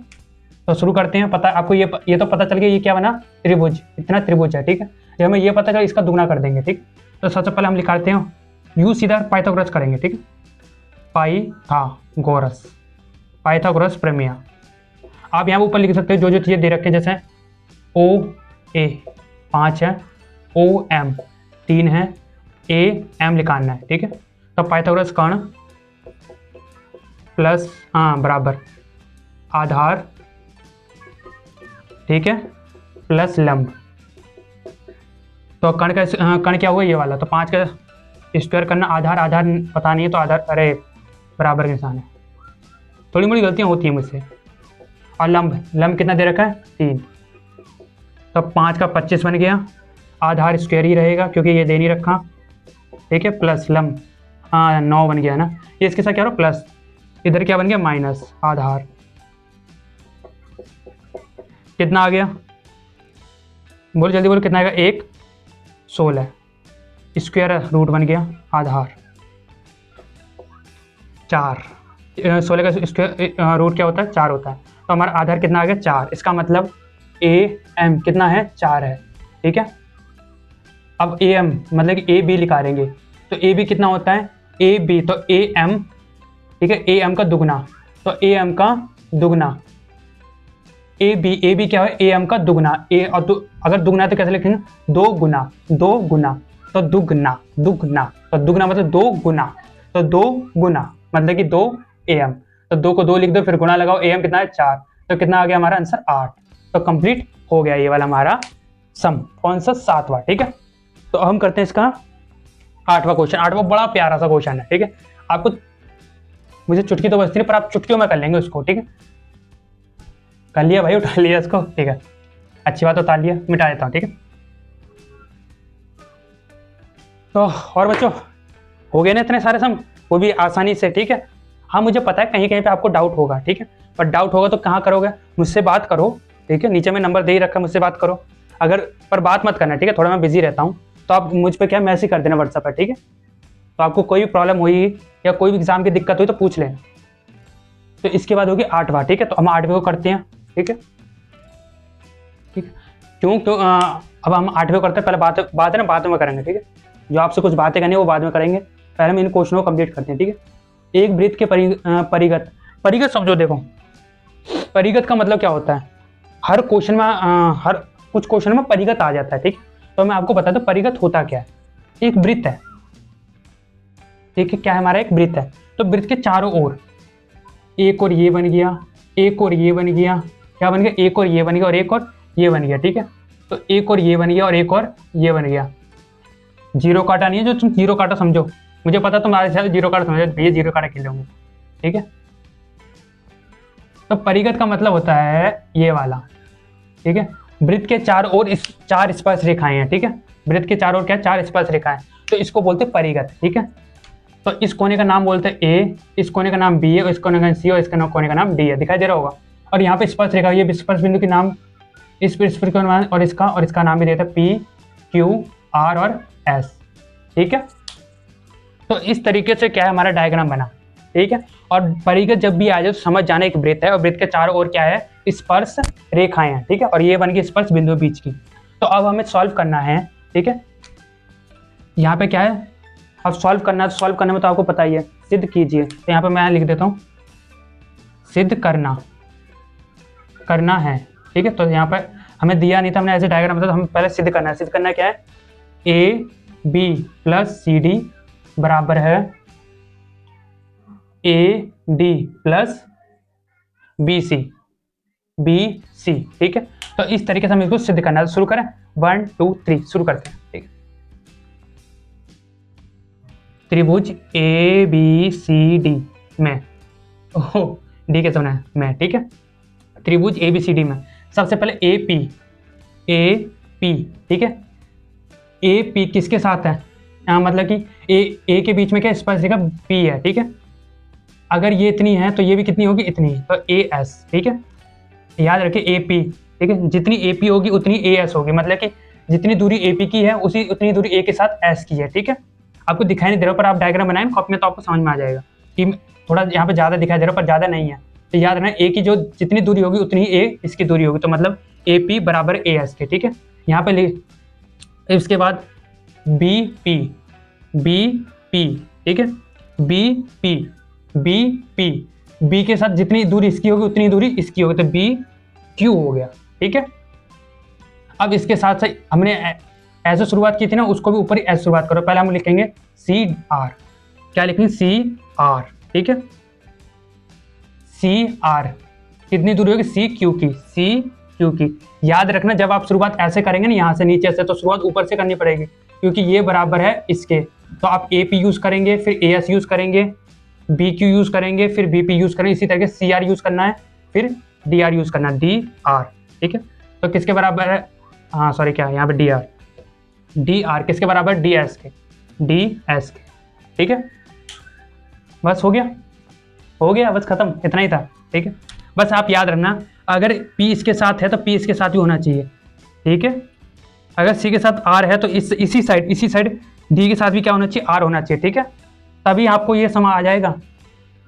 A: तो शुरू करते हैं। पता आपको ये तो पता चल गया ये क्या बना त्रिभुज, इतना त्रिभुज है, ठीक है। ये हमें ये पता चला इसका दुगना कर देंगे, ठीक। तो सबसे पहले हम लिखाते हैं यू सीधा पाइथागोरस करेंगे, ठीक है, पाइथागोरस, पाइथागोरस प्रमेय। आप यहाँ ऊपर लिख सकते हो जो जो चीज़ें दे रखे हैं, जैसे OA 5 है, OM 3 है, AM लिखाना है, ठीक है। तो पाइथागोरस कर्ण प्लस बराबर आधार, ठीक है, प्लस लंब। तो कर्ण क्या हुआ ये वाला, तो 5 का स्क्वायर करना, आधार आधार पता नहीं है तो आधार अरे बराबर के निशान है, थोड़ी मोड़ी गलतियाँ होती हैं मुझसे। और लंब कितना दे रखा है 3, तो 5 का 25 बन गया, आधार स्क्वायर ही रहेगा क्योंकि ये दे नहीं रखा, ठीक है, प्लस लंब 9 बन गया ना, ये इसके साथ क्या हो रहा प्लस, इधर क्या बन गया माइनस आधार, कितना आ गया बोलो जल्दी बोलो कितना आएगा 1 16 स्क्वायर रूट बन गया आधार 4, 16 का स्क्वायर रूट क्या होता है 4 होता है, तो हमारा आधार कितना आ गया 4, इसका मतलब AM कितना है 4 है, ठीक है। अब AM मतलब कि AB लिखा देंगे, तो AB कितना होता है AB, तो AM, ठीक है, AM का दुगना, तो AM का दुगना, AB क्या है AM का दुगना, और अगर दुगना है तो कैसे लिखेंगे 2 गुना, तो दुगना, तो दुगना मतलब 2 गुना, तो 2 गुना मतलब कि 2 AM, तो 2 को 2 लिख दो फिर गुना लगाओ, AM कितना है 4, तो कितना आ गया हमारा आंसर 8। तो कंप्लीट हो गया ये वाला हमारा सम, कौन सा 7वां, ठीक है। तो हम करते हैं इसका 8वां क्वेश्चन, 8वां बड़ा प्यारा सा क्वेश्चन है, ठीक है। आपको मुझे चुटकी तो बजती नहीं, पर आप चुटकियों में कर लेंगे उसको, ठीक है। कर लिया भाई, उठा लिया इसको, ठीक है। अच्छी बात, उतार लिया, मिटा देता हूँ, ठीक है। तो और बच्चों, हो गए ना इतने सारे सम, वो भी आसानी से, ठीक है। हाँ मुझे पता है कहीं कहीं पे आपको डाउट होगा, ठीक है। पर डाउट होगा तो कहाँ करोगे, मुझसे बात करो, ठीक है। नीचे में नंबर दे ही रखा है, मुझसे बात करो। अगर पर बात मत करना, ठीक है, थोड़ा मैं बिजी रहता हूँ, तो आप मुझ पर क्या मैसेज कर देना व्हाट्सएप पर, ठीक है। तो आपको कोई भी प्रॉब्लम हुई या कोई भी एग्जाम की दिक्कत हुई तो पूछ लें। तो इसके बाद होगी 8वां, ठीक है। तो हम 8वें को करते हैं, ठीक है। ठीक है, क्यों तो अब हम 8वें करते हैं, पहले बात है ना, बाद में करेंगे, ठीक है। जो आपसे कुछ बातें करनी है वो बाद में करेंगे, पहले हम इन क्वेश्चनों को कंप्लीट करते हैं, ठीक है। एक वृत्त के परिगत, परिगत समझो, देखो परिगत का मतलब क्या होता है। हर क्वेश्चन में हर कुछ क्वेश्चन में परिगत आ जाता है, ठीक है। तो मैं आपको बता दूं परिगत होता क्या है। एक वृत्त है, ठीक है, क्या है हमारा, एक वृत्त है। तो वृत्त के चारों ओर, एक और ये बन गया, एक और ये बन गया, क्या बन गया, एक और ये बन गया और एक और ये बन गया, ठीक है। तो एक और ये बन गया और एक और ये बन गया। जीरो काटा नहीं है, जो तुम जीरो काटा समझो, मुझे पता तुम्हारे साथ जीरो काटा समझो, भैया जीरो काटा खेल लोगे, ठीक है। तो परिगत का मतलब होता है ये वाला, ठीक है। वृत्त के चार ओर इस 4 स्पर्श रेखाएं हैं, ठीक है। वृत्त के चार ओर क्या, 4 स्पर्श रेखाएं, तो इसको बोलते हैं परिगत, ठीक है। तो इस कोने का नाम बोलते हैं ए, इस कोने का नाम बी है, इस कोने का सी और इस कोने का नाम डी है, दिखाई दे रहा होगा। और यहाँ पे स्पर्श रेखा, ये स्पर्श बिंदु के नाम, इस स्पर्श के नाम और इसका नाम भी देता है पी, क्यू, आर और एस, ठीक है। तो इस तरीके से क्या है हमारा डायग्राम बना, ठीक है। और परिगत जब भी आ जाए तो समझ जाना एक वृत्त है, और वृत्त के चारों ओर क्या है, स्पर्श रेखाएं हैं, ठीक है। और ये बन गई स्पर्श बिंदु बीच की। तो अब हमें सॉल्व करना है, ठीक है। यहाँ पे क्या है, अब सॉल्व करना है, तो सॉल्व करने में तो आपको पता ही है, सिद्ध कीजिए। तो यहाँ पे मैं लिख देता हूँ सिद्ध करना है, ठीक है। तो यहाँ पर हमें दिया नहीं था, हमने ऐसे डायग्राम बताया, तो हमें पहले सिद्ध करना है। सिद्ध करना क्या है, A B plus C D बराबर है A D plus B C, ठीक है। तो इस तरीके से हमें इसको सिद्ध करना है। तो शुरू करें, 1 2 3 शुरू करते हैं, ठीक है। त्रिभुज ए बी सी डी में, ओहो डी कैसे बना है, में, ठीक है। त्रिभुज ए बी सी डी में सबसे पहले ए पी, ठीक है। ए पी किसके साथ है, मतलब कि ए के बीच में क्या स्पर्श रेखा पी है, ठीक है। अगर ये इतनी है तो ये भी कितनी होगी, इतनी, तो ए एस, ठीक है। याद रखिए ए पी, ठीक है, जितनी ए पी होगी उतनी ए एस होगी, मतलब कि जितनी दूरी ए पी की है उतनी दूरी ए के साथ एस की है, ठीक है। आपको दिखाई नहीं दे रहा, पर आप डायग्राम बनाएं कॉपी में तो आपको समझ में आ जाएगा कि थोड़ा यहाँ पे ज़्यादा दिखाई दे रहा, पर ज़्यादा नहीं है। तो याद रखना ए की जो जितनी दूरी होगी उतनी ही ए इसकी दूरी होगी, तो मतलब ए पी बराबर ए एस के, ठीक है। यहाँ पे इसके बाद बी पी, ठीक है, बी के साथ जितनी दूरी इसकी होगी उतनी दूरी इसकी होगी, तो बी क्यू हो गया, ठीक है। अब इसके साथ साथ हमने ऐसे शुरुआत की थी ना, उसको भी ऊपर ही ऐसे शुरुआत करो। पहले हम लिखेंगे सी आर, क्या लिखेंगे, सी आर, ठीक है। सी आर कितनी दूरी होगी, सी क्यू की। याद रखना जब आप शुरुआत ऐसे करेंगे ना, यहाँ से नीचे से, तो शुरुआत ऊपर से करनी पड़ेगी, क्योंकि ये बराबर है इसके। तो आप ए पी यूज़ करेंगे, फिर ए एस यूज़ करेंगे, बी क्यू यूज़ करेंगे, फिर बी पी यूज़ करेंगे, इसी तरीके सी आर यूज़ करना है, फिर डी आर यूज़ करना है, डी आर, ठीक है। तो किसके बराबर है, हाँ सॉरी, क्या है यहाँ पे डी आर किसके बराबर, डी एस के, ठीक है। बस हो गया, बस खत्म, इतना ही था, ठीक है। बस आप याद रखना, अगर P इसके साथ है तो P इसके साथ भी होना चाहिए, ठीक है। अगर C के साथ R है तो इसी साइड D के साथ भी क्या होना चाहिए, R होना चाहिए, ठीक है। तभी आपको ये समझ आ जाएगा।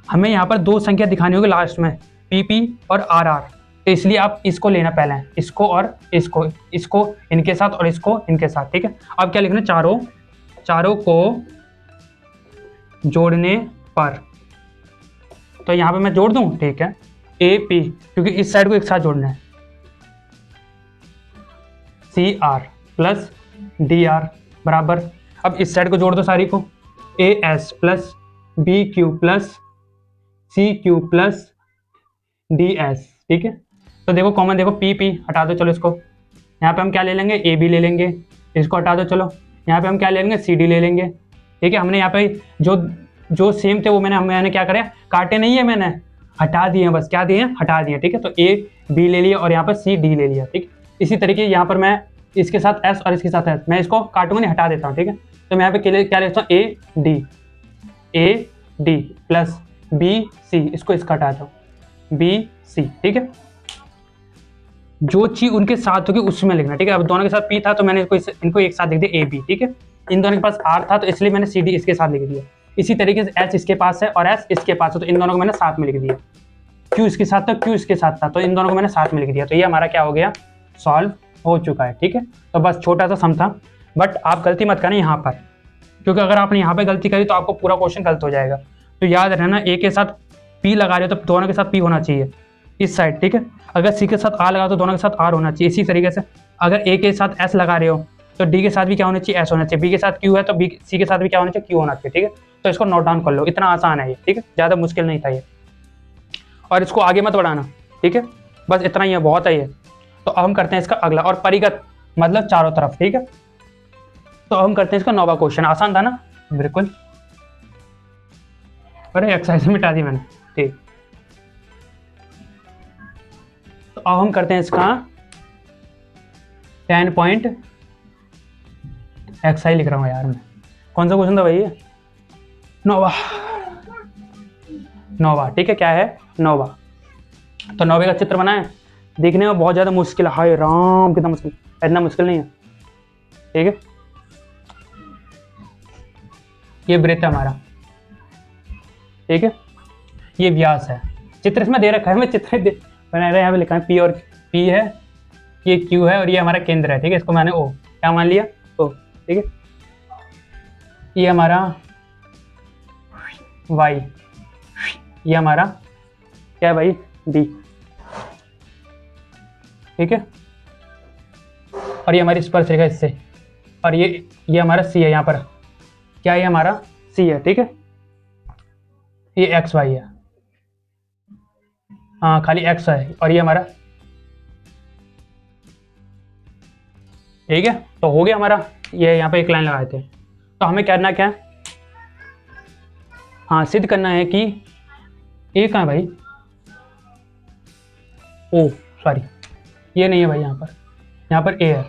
A: हमें यहाँ पर 2 संख्या दिखानी होगी लास्ट में, PP और RR, तो इसलिए आप इसको लेना पहले, इसको और इसको इनके साथ और इसको इनके साथ, ठीक है। अब क्या लिखना, चारों को जोड़ने पर, तो यहाँ पे मैं जोड़ दूं, ठीक है, ए पी, क्योंकि इस साइड को एक साथ जोड़ना है, C R plus D R बराबर, अब इस साइड को जोड़ दो सारी को, A S plus B Q plus C Q plus D S, ठीक है। तो देखो कॉमन, देखो पी हटा दो, चलो इसको, यहाँ पे हम क्या ले लेंगे, ए बी ले लेंगे, इसको हटा दो, चलो यहाँ पे हम क्या ले लेंगे, सी डी ले लेंगे, ठीक है। हमने यहाँ पे जो जो सेम थे वो मैंने क्या करा, काटे नहीं है, मैंने हटा दिए हैं, बस क्या दिए हैं, हटा दिए। ठीक है, तो ए बी ले लिया और यहाँ पर सी डी ले लिया। ठीक, इसी तरीके यहाँ पर मैं इसके साथ एस और इसके साथ एस, मैं इसको काटूंगा नहीं, हटा देता हूँ। ठीक है, तो मैं यहाँ पे क्या लिखता हूँ, A D plus B C, इसको इसका हटाता हूँ, बी सी। ठीक है, जो चीज उनके साथ होगी उसमें लिखना। ठीक है, अब दोनों के साथ पी था तो मैंने इनको एक साथ लिख दिया ए बी। ठीक है, इन दोनों के पास आर था तो इसलिए मैंने सी डी इसके साथ लिख दिया। इसी तरीके से एच इसके पास है और एस इसके पास है तो इन दोनों को मैंने साथ में लिख दिया। क्यू इसके साथ था, क्यू इसके साथ था, तो इन दोनों को मैंने साथ में लिख दिया। तो ये हमारा क्या हो गया, सॉल्व हो चुका है। ठीक है, तो बस छोटा सा सम था, बट आप गलती मत करना यहाँ पर, क्योंकि अगर आपने यहाँ पे गलती करी तो आपको पूरा क्वेश्चन गलत हो जाएगा। तो याद रहना, ए के साथ पी लगा रहे हो तो दोनों के साथ पी होना चाहिए इस साइड। ठीक है, अगर सी के साथ आर लगा तो दोनों के साथ आर होना चाहिए। इसी तरीके से अगर ए के साथ एस लगा रहे हो तो डी के साथ भी क्या होना चाहिए, एस होना चाहिए। बी के साथ क्यू है तो बी सी के साथ भी क्या होना चाहिए, क्यू होना चाहिए। ठीक है, तो इसको नोट डाउन कर लो, इतना आसान है ये। ठीक है, ज़्यादा मुश्किल नहीं था ये, और इसको आगे मत बढ़ाना। ठीक है, बस इतना ही है, बहुत है ये। तो अब हम करते हैं इसका अगला, और परिगत मतलब चारों तरफ। ठीक है, तो हम करते हैं इसका 9वां क्वेश्चन। आसान था ना, बिल्कुल। अरे एक्सरसाइज मिटा दी मैंने। ठीक, तो अब हम करते हैं इसका 10 पॉइंट एक्सरसाइज लिख रहा हूँ यार मैं। कौन सा क्वेश्चन था भाई ये, 9वां। ठीक है, क्या है, 9वां। तो 9वें का चित्र बनाए, देखने में बहुत ज़्यादा मुश्किल है। हाय राम, कितना मुश्किल, इतना मुश्किल नहीं है। ठीक है, ये वृत्त है हमारा। ठीक है, ये व्यास है। चित्र इसमें दे रखा है, मैं चित्र बना रहा, यहाँ पे लिखा है पी, और पी है, ये क्यू है, और ये हमारा केंद्र है। ठीक है, इसको मैंने ओ क्या मान लिया, ओ। ठीक है, ये हमारा वाई, ये हमारा क्या है भाई, डी। ठीक है, और ये हमारी स्पर्श रेखा इससे, और ये हमारा सी है। यहाँ पर क्या है, हमारा सी है। ठीक है, ये एक्स वाई है, हाँ खाली एक्स है, और ये हमारा। ठीक है, तो हो गया हमारा, ये यहाँ पे एक लाइन लगाए थे। तो हमें करना क्या है, हाँ सिद्ध करना है कि ए कहाँ है भाई, ओ सॉरी ये नहीं है भाई, यहाँ पर ए है।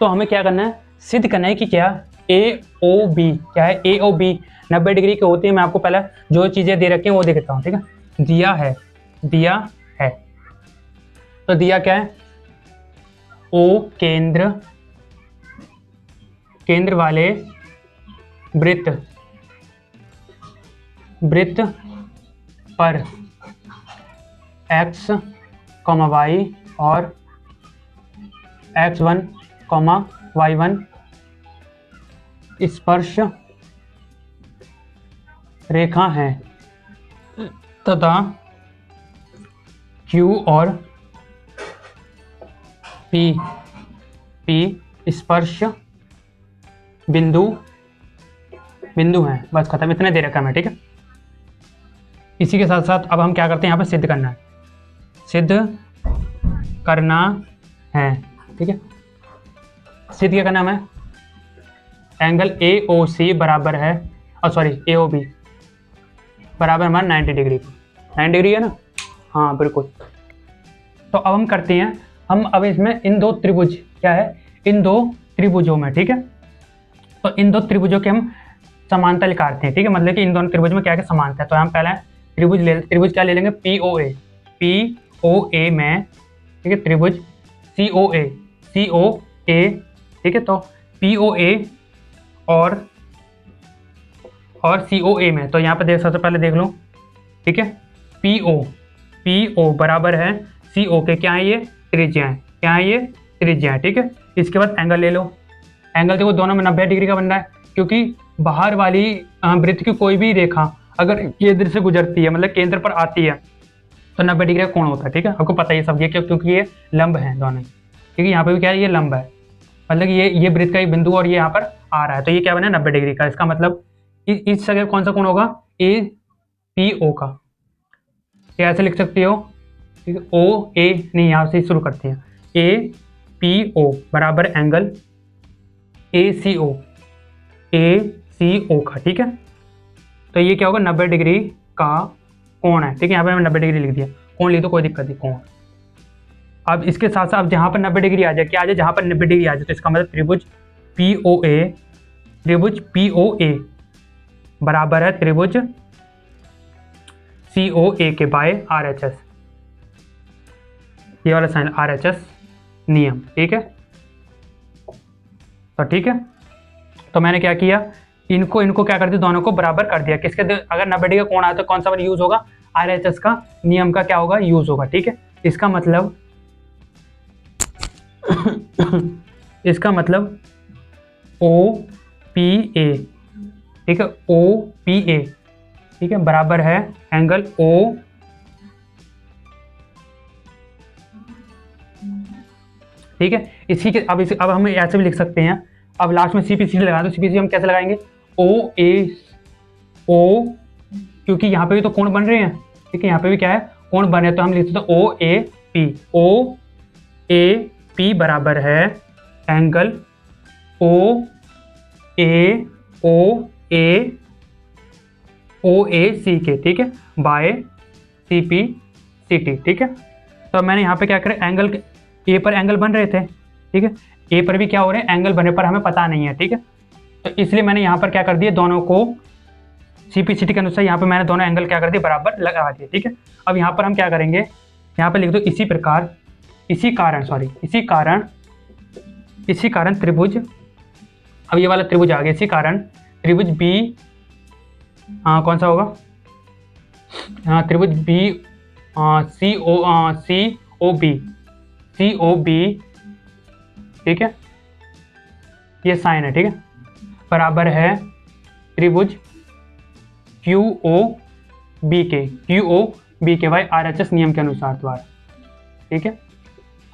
A: तो हमें क्या करना है, सिद्ध करना है कि क्या ए ओ बी, क्या है ए ओ बी 90 डिग्री के होती है। मैं आपको पहले जो चीज़ें दे रखी हैं वो दे देता हूँ। ठीक है, दिया है तो दिया क्या है, ओ केंद्र वाले वृत्त पर x, y और x1, y1 स्पर्श रेखा हैं तथा Q और P स्पर्श बिंदु हैं। बस खत्म, इतने दे रखा है मैं। ठीक है, इसी के साथ साथ अब हम क्या करते हैं, यहाँ पर सिद्ध करना है। ठीक है, सिद्ध क्या करना है हमें, एंगल AOC बराबर है, और सॉरी AOB बराबर हमारा 90 डिग्री, 90 डिग्री है ना, हाँ बिल्कुल। तो अब हम करते हैं, हम अब इसमें इन दो त्रिभुज, क्या है, इन दो त्रिभुजों में। ठीक है, तो इन दो त्रिभुजों के हम समानता निकालते हैं। ठीक है, मतलब कि इन दोनों त्रिभुज में क्या क्या समानता है। तो हम पहले त्रिभुज क्या ले लेंगे, POA में। ठीक है, त्रिभुज COA। ठीक है, तो POA और COA में, तो यहाँ पर सबसे पहले देख लो। ठीक है, PO बराबर है CO के, क्या है ये, त्रिज्या है। ठीक है, इसके बाद एंगल ले लो। एंगल देखो दोनों में 90 डिग्री का बन रहा है, क्योंकि बाहर वाली वृत्त की कोई भी रेखा अगर केंद्र से गुजरती है, मतलब केंद्र पर आती है, तो 90 डिग्री का कोण होता है। ठीक है, आपको पता है ये सब, ये क्योंकि ये लंब है दोनों। ठीक है, यहाँ पे भी क्या है, ये लंब है, मतलब ये वृत्त का एक बिंदु और ये यहाँ पर आ रहा है, तो ये क्या बना 90 डिग्री का। इसका मतलब इस जगह कौन सा कोण होगा, APO का। ये ऐसे लिख सकते हो। ठीक है, OA नहीं, यहाँ से शुरू करते हैं। APO बराबर एंगल ACO। ए सी ओ का, ठीक है। तो ये क्या होगा, 90 डिग्री का कोण है, ठीक है। यहाँ पे मैंने 90 डिग्री लिख दिया, कोण लिख दो, कोई दिक्कत नहीं, कोण। अब इसके साथ साथ जहाँ पर 90 डिग्री आ जाए, क्या आ जाए, जहाँ पर 90 डिग्री आ जाए, तो इसका मतलब त्रिभुज पी ओ ए बराबर है त्रिभुज सी ओ ए के बाय आर एच एस, ये वाला साइन आर एच एस नियम, ठीक है। तो ठीक है, तो मैंने क्या किया, इनको क्या कर दिया, दोनों को बराबर कर दिया। किसके, अगर 90 डिग्री का कोण आया तो कौन सा वाला यूज होगा, आर एच एस का नियम का क्या होगा, यूज होगा, ठीक है। इसका मतलब इसका मतलब ओ पी ए, ठीक है, ओ पी ए, ठीक है, बराबर है एंगल ओ, ठीक है। इसी के अब हम ऐसे भी लिख सकते हैं, अब लास्ट में सीपीसी लगा दो। सीपीसी हम कैसे लगाएंगे, ओ ए ओ, क्योंकि यहाँ पे भी तो कोण बन रहे हैं, ठीक है, यहाँ पे भी क्या है, कोण बने, तो हम लिख सकते हैं ओ ए पी बराबर है एंगल ओ ए सी के, ठीक है, by C P C T, ठीक है। तो मैंने यहाँ पे क्या करें, एंगल ए पर एंगल बन रहे थे, ठीक है, ए पर भी क्या हो रहे हैं, एंगल बने पर हमें पता नहीं है, ठीक है। तो इसलिए मैंने यहाँ पर क्या कर दिया, दोनों को सीपीसीटी के अनुसार यहाँ पे मैंने दोनों एंगल क्या कर दिए, बराबर लगा दिए, ठीक है। अब यहाँ पर हम क्या करेंगे, यहाँ पे लिख दो इसी कारण त्रिभुज, अब ये वाला त्रिभुज आ गया, इसी कारण त्रिभुज बी, कौन सा होगा, त्रिभुज बी सी ओ बी, ठीक है, ये साइन है, ठीक है, बराबर है त्रिभुज क्यू ओ बी के बाय आर एच एस नियम के अनुसार द्वारा, ठीक है,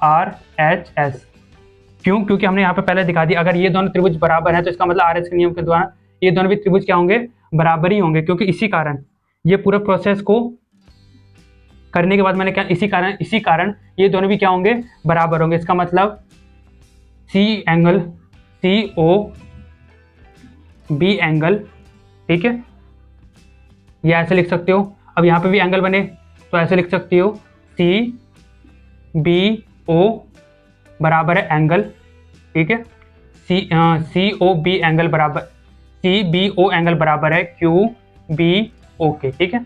A: आर एच एस। क्यों, क्योंकि हमने यहाँ पे पहले दिखा दिया, अगर ये दोनों त्रिभुज बराबर है तो इसका मतलब आर एच के नियम के द्वारा ये दोनों भी त्रिभुज क्या होंगे, बराबर ही होंगे, क्योंकि इसी कारण ये पूरा प्रोसेस को करने के बाद मैंने क्या, इसी कारण ये दोनों भी क्या होंगे, बराबर होंगे। इसका मतलब सी ओ बी एंगल, ठीक है, ये ऐसे लिख सकते हो। अब यहाँ पे भी एंगल बने तो ऐसे लिख सकते हो, सी बी ओ बराबर है एंगल, ठीक है, सी ओ बी एंगल बराबर है क्यू बी ओ के, ठीक है,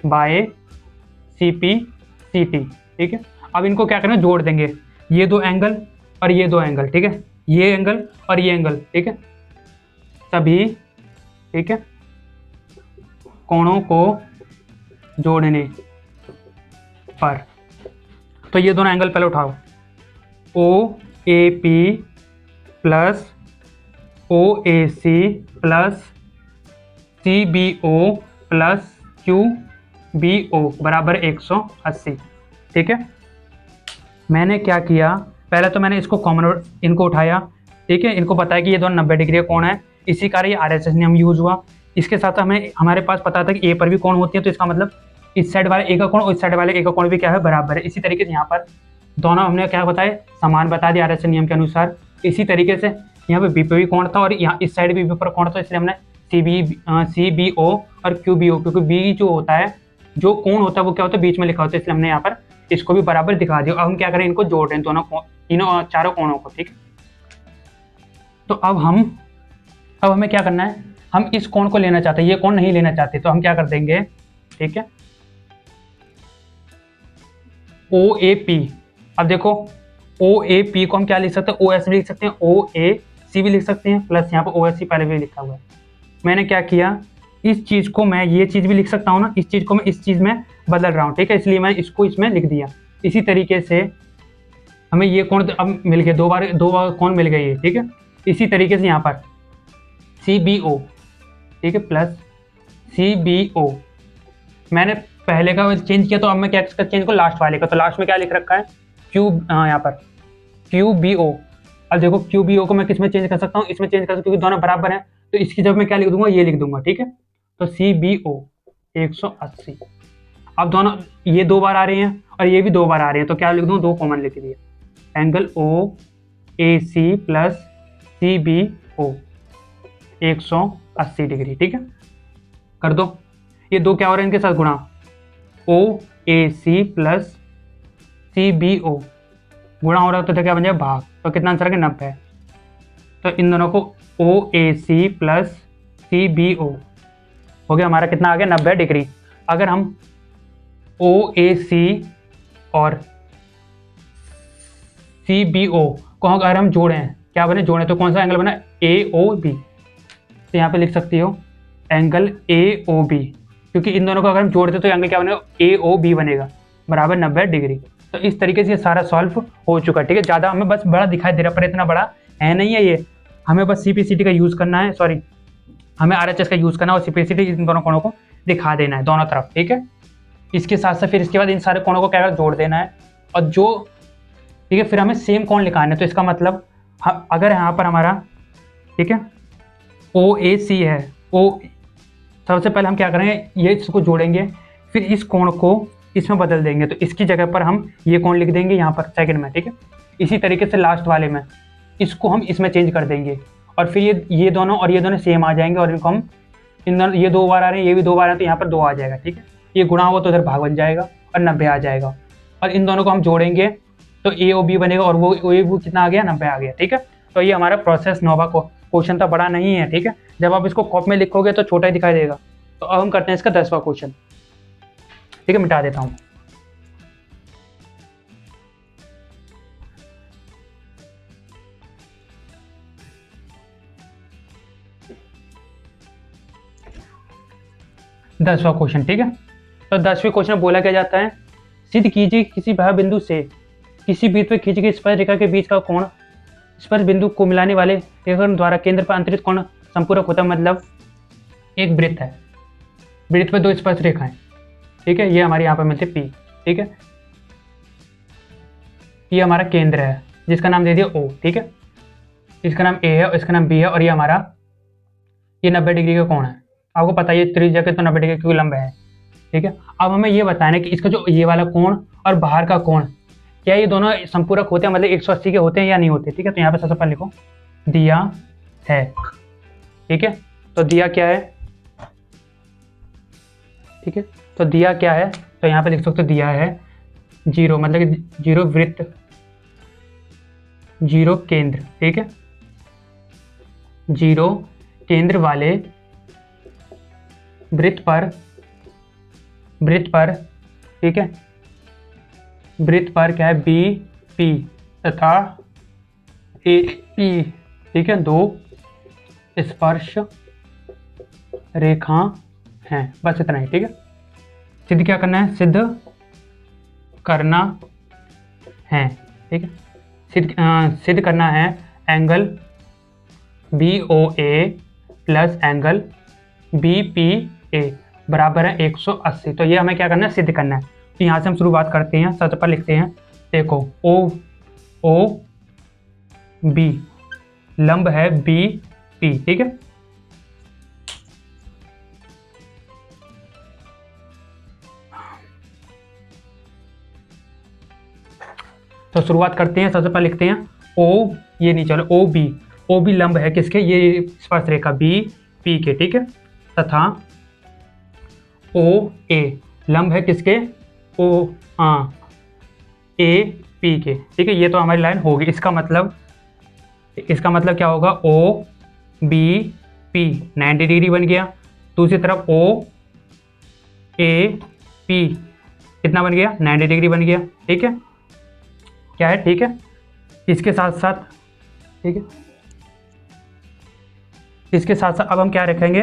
A: by C P C T, ठीक है। अब इनको क्या करना है, जोड़ देंगे, ये दो एंगल और ये दो एंगल, ठीक है, ये एंगल और ये एंगल, ठीक है, सभी, ठीक है, कोणों को जोड़ने पर, तो ये दोनों एंगल पहले उठाओ, O A P plus O A C plus C B O plus Q B O बराबर 180, ठीक है। मैंने क्या किया, पहले तो मैंने इसको कॉमन इनको उठाया, ठीक है, इनको बताया कि ये दोनों 90 डिग्री का कोण है, इसी कारण ये आर एच एस नियम यूज हुआ। इसके साथ हमें हमारे पास पता था कि ए पर भी कोण होती है, तो इसका मतलब इस साइड वाले ए का कोण और इस साइड वाले ए का कोण भी क्या है, बराबर है। इसी तरीके से यहाँ पर दोनों हमने क्या बताया, समान बता दिया आर एच एस नियम के अनुसार। इसी तरीके से यहाँ पे बी पे भी कोण था और यहाँ इस साइड भी पर कोण था, इसलिए हमने सी बी ओ और क्यू बी ओ, क्योंकि बी जो होता है, जो कोण होता है वो क्या होता है, बीच में लिखा होता है, इसलिए हमने यहाँ पर इसको भी बराबर दिखा दिया। अब हम क्या करें, इनको जोड़ रहे हैं, तीनों चारों कोणों को, ठीक। तो अब हमें क्या करना है, हम इस कोण को लेना चाहते हैं, ये कोण नहीं लेना चाहते, तो हम क्या कर देंगे, ठीक है, ओ ए पी। अब देखो ओ ए पी को हम क्या लिख सकते हैं, ओ एस भी लिख सकते हैं, ओ ए सी भी लिख सकते हैं, प्लस यहाँ पर ओ एस सी पहले भी लिखा हुआ है। मैंने क्या किया, इस चीज़ को मैं ये चीज़ भी लिख सकता हूँ ना, इस चीज़ को मैं इस चीज़ में बदल रहा हूँ, ठीक है, इसलिए मैं इसको इसमें लिख दिया। इसी तरीके से हमें ये कोण अब मिल गया, दो बार कोण मिल गई है, ठीक है। इसी तरीके से यहाँ पर सी बी ओ, ठीक है, प्लस सी बी ओ, मैंने पहले का चेंज किया, तो अब मैं क्या चेंज को लास्ट वाले का, तो लास्ट में क्या लिख रखा है, क्यू, यहाँ पर क्यू बी ओ। अब देखो क्यू बी ओ को मैं किस में चेंज कर सकता हूँ, इसमें चेंज कर सकता हूँ, क्योंकि दोनों बराबर हैं, तो इसकी जगह मैं क्या लिख दूंगा, ये लिख दूंगा, ठीक है। तो सी बी ओ 180। अब दोनों ये दो बार आ रहे हैं और ये भी दो बार आ रहे हैं, तो क्या लिख दूँ, दो कॉमन लिख दिया, angle O A C plus C B O, 180 degree, ठीक है। कर दो, ये दो क्या हो रहा है इनके साथ गुणा, OAC प्लस CBO गुणा हो रहा है तो क्या बन जाएगा भाग, तो कितना आंसर है 90। तो इन दोनों को OAC प्लस CBO हो गया हमारा कितना आ गया 90 डिग्री। अगर हम OAC और CBO को अगर हम जोड़ें, क्या बने जोड़ें, तो कौन सा एंगल बना, AOB। तो यहाँ पे लिख सकती हो एंगल AOB, क्योंकि इन दोनों को अगर हम जोड़ते तो एंगल क्या बनेगा, AOB बनेगा बराबर 90 डिग्री। तो इस तरीके से ये सारा सॉल्व हो चुका है, ठीक है। ज़्यादा हमें बस बड़ा दिखाई दे रहा है पर इतना बड़ा है नहीं है ये, हमें बस CPCT का यूज़ करना है, सॉरी हमें RHS का यूज़ करना है और CPCT इन दोनों कोणों को दिखा देना है दोनों तरफ, ठीक है। इसके साथ साथ फिर इसके बाद इन सारे कोणों को क्या जोड़ देना है, और जो ठीक है फिर हमें सेम कोण लिखाना है। तो इसका मतलब अगर यहाँ पर हमारा ठीक है OAC है, सबसे पहले हम क्या करेंगे, ये इसको जोड़ेंगे, फिर इस कोण को इसमें बदल देंगे, तो इसकी जगह पर हम ये कोण लिख देंगे यहाँ पर सेकंड में, ठीक है। इसी तरीके से लास्ट वाले में इसको हम इसमें चेंज कर देंगे, और फिर ये दोनों और ये दोनों सेम आ जाएंगे, और इनको हम इन दोनों, ये 2 बार आ रहे हैं, ये भी 2 बार आते हैं, तो यहाँ पर 2 आ जाएगा, ठीक है। ये गुणा हुआ तो इधर भाग बन जाएगा और 90 आ जाएगा, और इन दोनों को हम जोड़ेंगे तो AOB बनेगा, और वो कितना आ गया 90 आ गया, ठीक है। तो ये हमारा प्रोसेस नोवा को क्वेश्चन तो बड़ा नहीं है, ठीक है। जब आप इसको कॉपी में लिखोगे तो छोटा ही दिखाई देगा। तो अब हम करते हैं इसका 10वां क्वेश्चन, ठीक है, मिटा देता हूँ। दसवां क्वेश्चन, ठीक है। तो 10वें क्वेश्चन में बोला क्या जाता है, सिद्ध कीजिए किसी भाव बिंदु से किसी वृत्त पर खींची गई स्पर्श रेखा के बीच का कोण स्पर्श बिंदु को मिलाने वाले रेखाखंड द्वारा केंद्र पर अंतरित कोण संपूरक होता है। मतलब एक वृत्त है, वृत्त पर 2 स्पर्श रेखाएं, ठीक है, ये हमारे यहाँ पर मिलते P, ठीक है। ये हमारा केंद्र है जिसका नाम दे दिया O, ठीक है। इसका नाम A है और इसका नाम B है, और ये हमारा ये 90 डिग्री का कोण है। आपको पता है ये त्रिज्या के तो 90 डिग्री क्यों लंबा है, ठीक है। अब हमें ये बताना है कि इसका जो ये वाला कोण और बाहर का कोण क्या ये दोनों संपूरक होते हैं, मतलब 180 के होते हैं या नहीं होते, ठीक है। तो यहाँ पे सबसे पहले लिखो दिया है, ठीक है। तो दिया क्या है, ठीक है, तो दिया क्या है, तो यहाँ पे लिख सकते हो दिया है 0, मतलब कि 0 वृत्त 0 केंद्र, ठीक है, 0 केंद्र वाले वृत्त पर, ठीक है, वृत्त पर क्या है BP तथा AP, ठीक है, 2 स्पर्श रेखा हैं, बस इतना ही, ठीक है। सिद्ध क्या करना है, सिद्ध करना है, ठीक है, सिद्ध करना है angle BOA plus angle BPA बराबर है 180। तो ये हमें क्या करना है, सिद्ध करना है। तो यहाँ से हम शुरुआत करते हैं, सबसे पहले लिखते हैं, देखो OB लंब है BP, ठीक है। तो शुरुआत करते हैं, सबसे पहले लिखते हैं O, ये नहीं चलो OB लंब है किसके, ये स्पर्श रेखा BP के, ठीक है, तथा OA लंब है किसके, AP के, ठीक है। ये तो हमारी लाइन होगी, इसका मतलब क्या होगा, OBP 90 डिग्री बन गया, दूसरी तरफ OAP कितना बन गया, 90 डिग्री बन गया, ठीक है, क्या है, ठीक है। इसके साथ साथ, ठीक है, इसके साथ साथ अब हम क्या रखेंगे,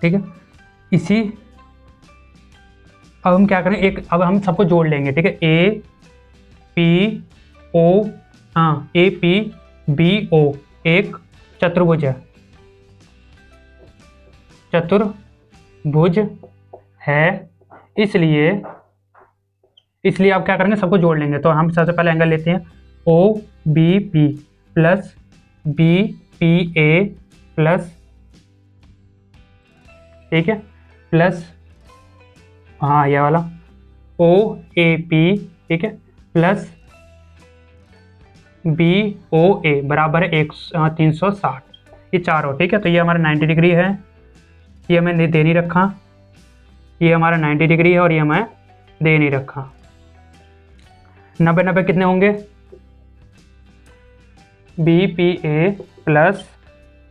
A: ठीक है, इसी अब हम क्या करें, एक अब हम सबको जोड़ लेंगे, ठीक है, APBO एक चतुर्भुज है, चतुर्भुज है, इसलिए आप क्या करेंगे, सबको जोड़ लेंगे। तो हम सबसे पहले एंगल लेते हैं OBP प्लस BPA प्लस, ठीक है, प्लस हाँ ये वाला ओ ए पी, ठीक है, प्लस बी ओ ए बराबर है 360, ये चारों, ठीक है। तो ये हमारा 90 डिग्री है, ये हमें दे नहीं रखा, ये हमारा 90 डिग्री है और ये हमें दे नहीं रखा। 90 90 कितने होंगे, B P A plus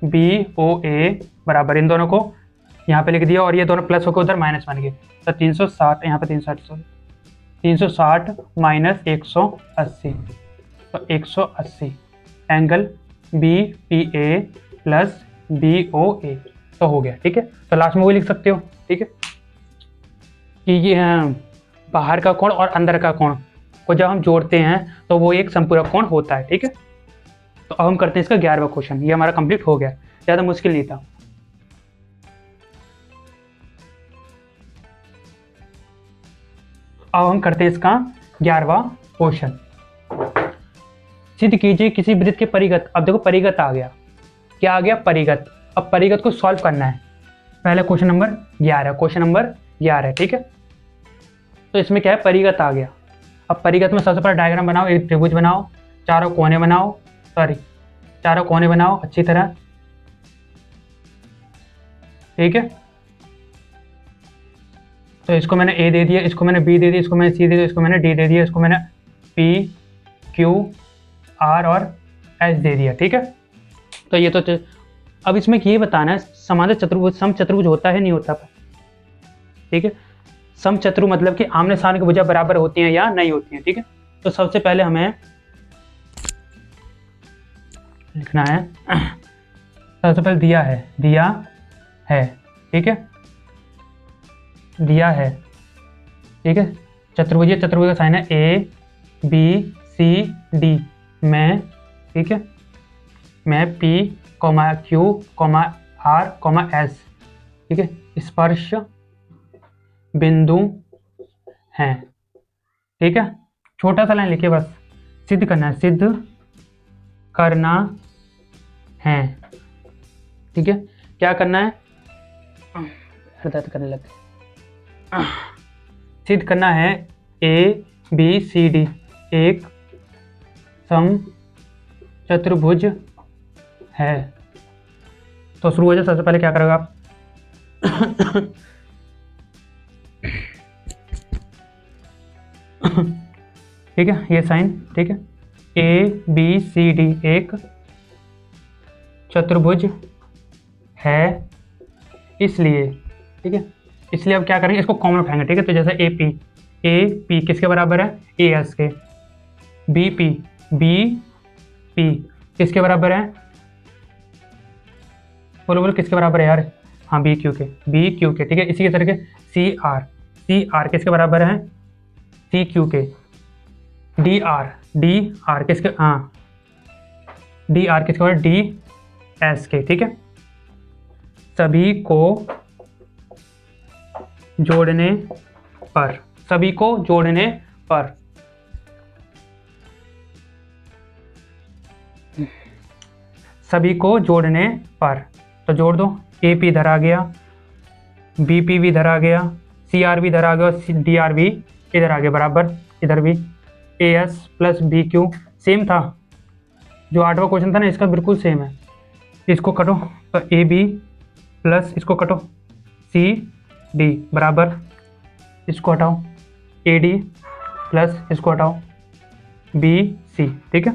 A: B O A बराबर, इन दोनों को यहाँ पे लिख दिया और ये दोनों प्लस होकर उधर माइनस बन गए। तो 360, यहाँ पे 360 360 माइनस 180, तो 180 angle B P A plus B O A, तो हो गया, ठीक है। तो लास्ट में वो लिख सकते हो, ठीक है, कि ये बाहर का कोण और अंदर का कोण को जब हम जोड़ते हैं तो वो एक समपूरक कोण होता है, ठीक है। तो अब हम करते हैं इसका 11वां क्वेश्चन, ये हमारा कंप्लीट हो गया, ज़्यादा मुश्किल नहीं था। अब हम करते हैं इसका 11वां क्वेश्चन। सिद्ध कीजिए किसी वृत्त के परिगत, अब देखो परिगत आ गया, क्या आ गया, परिगत। अब परिगत को सॉल्व करना है, पहले क्वेश्चन नंबर 11, क्वेश्चन नंबर 11, ठीक है। तो इसमें क्या है, परिगत आ गया। अब परिगत में सबसे पहले डायग्राम बनाओ, एक त्रिभुज बनाओ, चारों कोने बनाओ, चारों कोने बनाओ अच्छी तरह, ठीक है। तो इसको मैंने ए दे दिया, इसको मैंने बी दे दिया, इसको मैंने सी दे दिया, इसको मैंने डी दे दिया, इसको मैंने पी क्यू आर और एस दे दिया, ठीक है। तो ये तो अब इसमें ये बताना है समांतर चतुर्भुज समचतुर्भुज होता है नहीं होता, ठीक है। समचतुर मतलब कि आमने सामने की भुजा बराबर होती हैं या नहीं होती हैं, ठीक है। तो सबसे पहले हमें लिखना है, सबसे पहले दिया है, ठीक है, दिया है, ठीक है। चतुर्भुज का साइन है ए बी सी डी में, ठीक है, में P comma Q comma R comma S, ठीक है, स्पर्श बिंदु हैं, ठीक है। छोटा सा लाइन लिखिए बस, सिद्ध करना है, सिद्ध करना है, ठीक है। क्या करना है, दर्द करने लगे, सिद्ध करना है ए बी सी डी एक सम चतुर्भुज है। तो शुरू हो जाए, सबसे पहले क्या करोगे आप ठीक है, ये साइन, ठीक है, ए बी सी डी एक चतुर्भुज है, इसलिए, ठीक है, इसलिए अब क्या करेंगे, इसको कॉमन उठाएंगे, ठीक है। तो जैसे ए पी किसके बराबर है, ए एस के, बी पी किसके बराबर है, बोलो किसके बराबर है यार, हाँ बी क्यू के, ठीक है। इसी के तरीके सी आर किसके बराबर है, सी क्यू के, डी आर किसके, हाँ डी आर किसके बराबर, डी एस के, ठीक है। सभी को जोड़ने पर, सभी को जोड़ने पर, सभी को जोड़ने पर, तो जोड़ दो, ए पी इधर आ गया, बी पी भी इधर आ गया, सी आर भी इधर आ गया, डी आर भी इधर आ गया बराबर, इधर भी A S plus B Q same था, जो 8वां क्वेश्चन था ना इसका बिल्कुल सेम है। इसको कटो, तो ए बी प्लस इसको कटो सी डी बराबर, इसको हटाओ ए डी प्लस इसको हटाओ बी सी, ठीक है।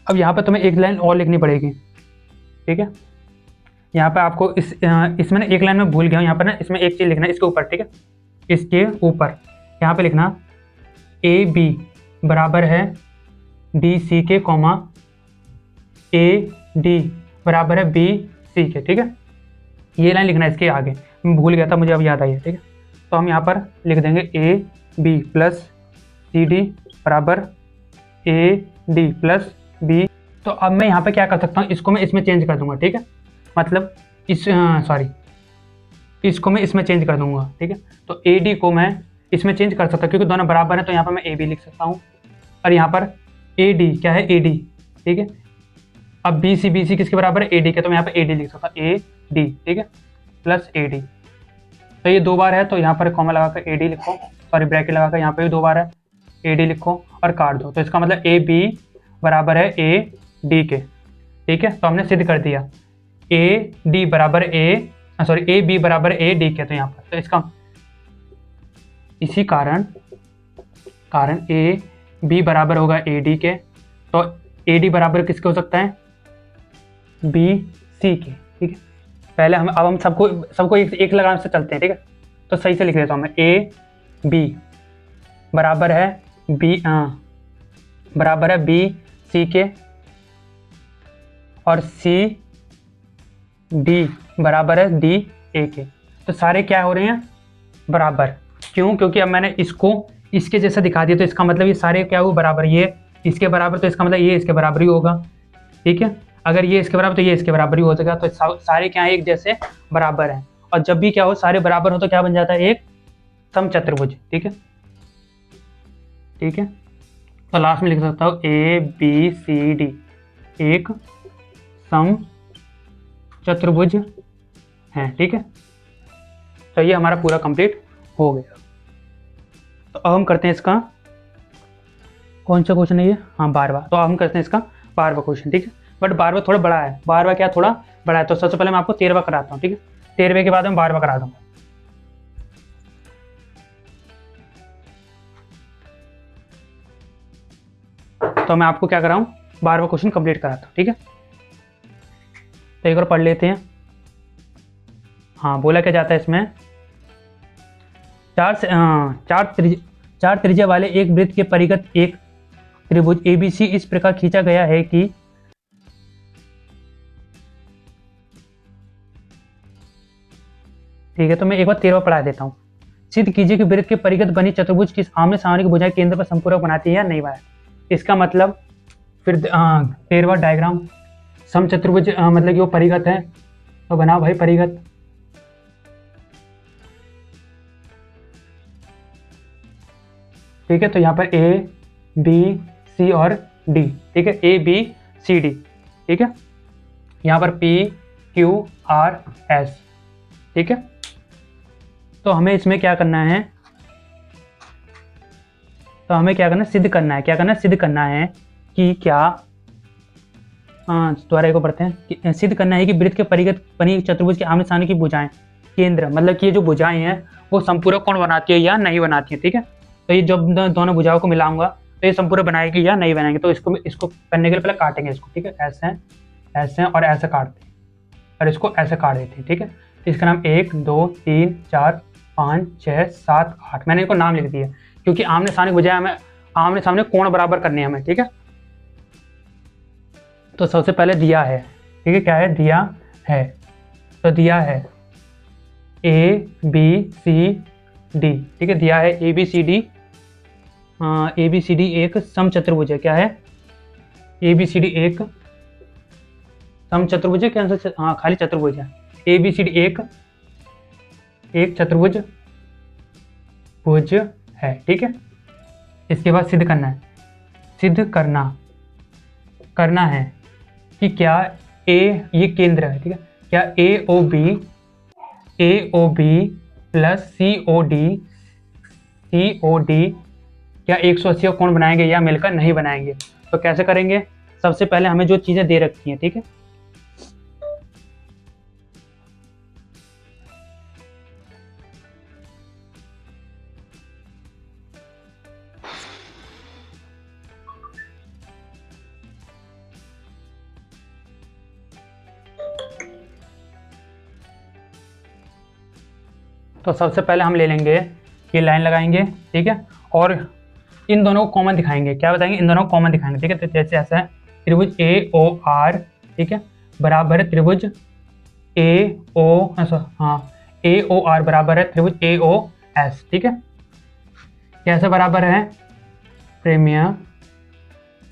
A: अब यहाँ पर तुम्हें एक लाइन और लिखनी पड़ेगी, ठीक है। यहाँ पर आपको इसमें ना एक लाइन में भूल गया हूँ, यहाँ पर ना इसमें एक चीज़ लिखना है इसके ऊपर, ठीक है, इसके ऊपर यहाँ पे लिखना ए बी बराबर है डी सी के कॉमा ए डी बराबर है बी सी के, ठीक है। ये लाइन लिखना है इसके आगे, मैं भूल गया था, मुझे अब याद आई है, ठीक है। तो हम यहाँ पर लिख देंगे A B plus C D बराबर ए डी प्लस बी। तो अब मैं यहाँ पे क्या कर सकता हूँ, इसको मैं इसमें चेंज कर दूंगा, ठीक है, मतलब इसको मैं इसमें चेंज कर दूंगा, ठीक है। तो ए डी को मैं इसमें चेंज कर सकता हूँ क्योंकि दोनों बराबर है, तो यहाँ पर मैं ए बी लिख सकता हूँ, और यहाँ पर ए डी क्या है, ए डी, ठीक है। अब बी सी किसके बराबर है, ए डी के, तो मैं यहाँ पर ए डी लिख सकता हूँ, ए डी, ठीक है, प्लस ए डी। तो ये 2 बार है, तो यहाँ पर कॉमा लगाकर ए डी लिखो, सॉरी ब्रैकेट लगाकर यहाँ पे भी 2 बार है, ए डी लिखो और काट दो। तो इसका मतलब ए बी बराबर है ए डी के, ठीक है। तो हमने सिद्ध कर दिया ए डी बराबर ए बी बराबर ए डी के। तो यहाँ पर तो इसका इसी कारण ए बी बराबर होगा ए डी के। तो ए डी बराबर किसके हो सकता है, बी सी के, ठीक है। पहले हम सबको एक लगाम से चलते हैं, ठीक है। तो सही से लिख देता हूँ मैं, ए बी बराबर है बी सी के और सी डी बराबर है डी ए के। तो सारे क्या हो रहे हैं, बराबर। क्यों, क्योंकि अब मैंने इसको इसके जैसा दिखा दिया, तो इसका मतलब ये सारे क्या हुए, बराबर। ये इसके बराबर, तो इसका मतलब ये इसके बराबर ही होगा, ठीक है। अगर ये इसके बराबर तो ये इसके बराबर ही हो जाएगा। तो सारे क्या है, एक जैसे बराबर हैं। और जब भी क्या हो, सारे बराबर हो तो क्या बन जाता है, एक समचतुर्भुज, ठीक है, ठीक है। तो लास्ट में लिख सकता हूँ ए बी सी डी एक समचतुर्भुज है, ठीक है। तो ये हमारा पूरा कंप्लीट हो गया। तो अब हम करते हैं इसका कौन सा क्वेश्चन है ये, हाँ 12वां। तो अब हम करते हैं इसका 12वां क्वेश्चन, ठीक है। बट 12वां थोड़ा बड़ा है, 12वां क्या थोड़ा बड़ा है। तो सबसे पहले मैं आपको 13वां कराता हूँ, ठीक है। 13वें के बाद मैं 12वां करा दूंगा। तो मैं आपको क्या कराऊँ, 12वां क्वेश्चन कंप्लीट कराता हूँ, ठीक है। तो एक बार पढ़ लेते हैं। हाँ, बोला क्या जाता है इसमें, चार त्रिज्या वाले एक वृत्त के परिगत एक त्रिभुज एबीसी इस प्रकार खींचा गया है कि ठीक है। तो मैं एक बार 13वां पढ़ा देता हूँ। सिद्ध कीजिए कि वृत्त के परिगत बनी चतुर्भुज की आमने सामने की भुजाएं केंद्र पर संपूरक बनाती है या नहीं बनाती। इसका मतलब फिर 13वां डायग्राम, समचतुर्भुज मतलब कि वो परिगत है, तो बनाओ भाई परिगत। ठीक है, तो यहाँ पर ए बी सी और डी, ठीक है, ए बी सी डी, ठीक है। यहाँ पर पी क्यू आर एस, ठीक है। तो हमें इसमें क्या करना है, तो हमें क्या करना है, सिद्ध करना है। क्या करना है, सिद्ध करना है कि क्या, दोबारा एक को पढ़ते हैं। सिद्ध करना है कि वृत्त के परिगत बनी चतुर्भुज के आमने सामने की भुजाएं केंद्र, मतलब कि ये जो भुजाएं हैं वो संपूरक कोण बनाती है या नहीं बनाती है, ठीक है। तो ये जब दोनों भुजाओं को मिलाऊंगा तो ये संपूरक बनाएगी या नहीं बनाएंगे। तो इसको करने के लिए पहले काटेंगे इसको, ठीक है। ऐसे और ऐसे काटते हैं और इसको ऐसे काट देते हैं, ठीक है। इसका नाम 1 2 3 4 5 6 7 8 मैंने इनको नाम लिख दिया क्योंकि आमने सामने भुजाएं हमें आमने सामने कोण बराबर करनी है हमें, ठीक है। तो सबसे पहले दिया है, ठीक है, क्या है, दिया है। तो दिया है ए बी सी डी, ठीक है, दिया है ए बी सी डी एक समचतुर्भुज है। क्या है, ए बी सी डी एक समचतुर्भुज है, क्या आंसर, हाँ खाली चतुर्भुज है। ए बी सी डी एक चतुर्भुज भुज है, ठीक है। इसके बाद सिद्ध करना है कि क्या ए, ये केंद्र है, ठीक है, क्या ए ओ बी प्लस सी ओ डी क्या 180 का कोण बनाएंगे या मिलकर नहीं बनाएंगे। तो कैसे करेंगे, सबसे पहले हमें जो चीजें दे रखी हैं, ठीक है, तो सबसे पहले हम ले लेंगे, ये लाइन लगाएंगे, ठीक है, और इन दोनों को कॉमन दिखाएंगे। क्या बताएंगे, इन दोनों को कॉमन दिखाएंगे, ठीक है। तो जैसे ऐसा है, त्रिभुज ए ओ आर, ठीक है, बराबर है त्रिभुज ए ओ आर बराबर है त्रिभुज ए ओ एस, ठीक है। कैसे बराबर है, प्रेम्य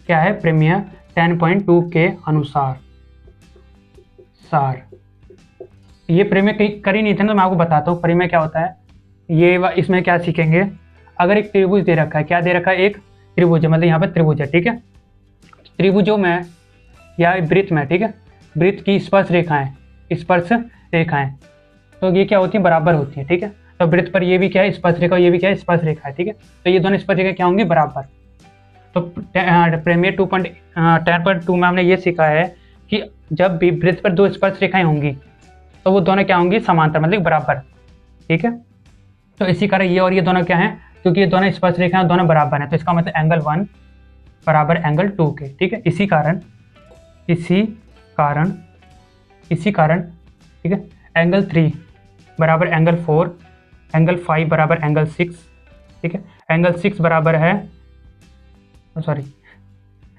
A: क्या है, प्रेम्य 10.2 के अनुसार ये प्रेम्य कर ही नहीं थे ना, तो मैं आपको बताता हूँ प्रेम्य क्या होता है। ये इसमें क्या सीखेंगे, अगर एक त्रिभुज दे रखा है, क्या दे रखा है, एक त्रिभुज है, मतलब यहाँ पे त्रिभुज है, ठीक है। त्रिभुजों में या वृत्त में, ठीक है, वृत्त की स्पर्श रेखाएं तो ये क्या होती है, बराबर होती है, ठीक है। तो वृत्त पर ये भी क्या है, स्पर्शरेखा, ये भी क्या है, स्पर्शरेखा है, ठीक है। तो ये दोनों स्पर्शरेखा क्या होंगी, बराबर। तो प्रीमियर 10.2 में हमने ये सीखा है कि जब भी वृत्त पर दो स्पर्शरेखाएं होंगी तो वो दोनों क्या होंगी, समांतर, मतलब बराबर, ठीक है। तो इसी कारण ये और ये दोनों क्या हैं, क्योंकि ये दोनों स्पर्शरेखाएं दोनों बराबर हैं, तो इसका मतलब एंगल 1 बराबर एंगल 2 के, ठीक है। इसी कारण ठीक है, एंगल 3 बराबर एंगल 4, एंगल 5 बराबर एंगल 6, ठीक है। एंगल 6 बराबर है, सॉरी,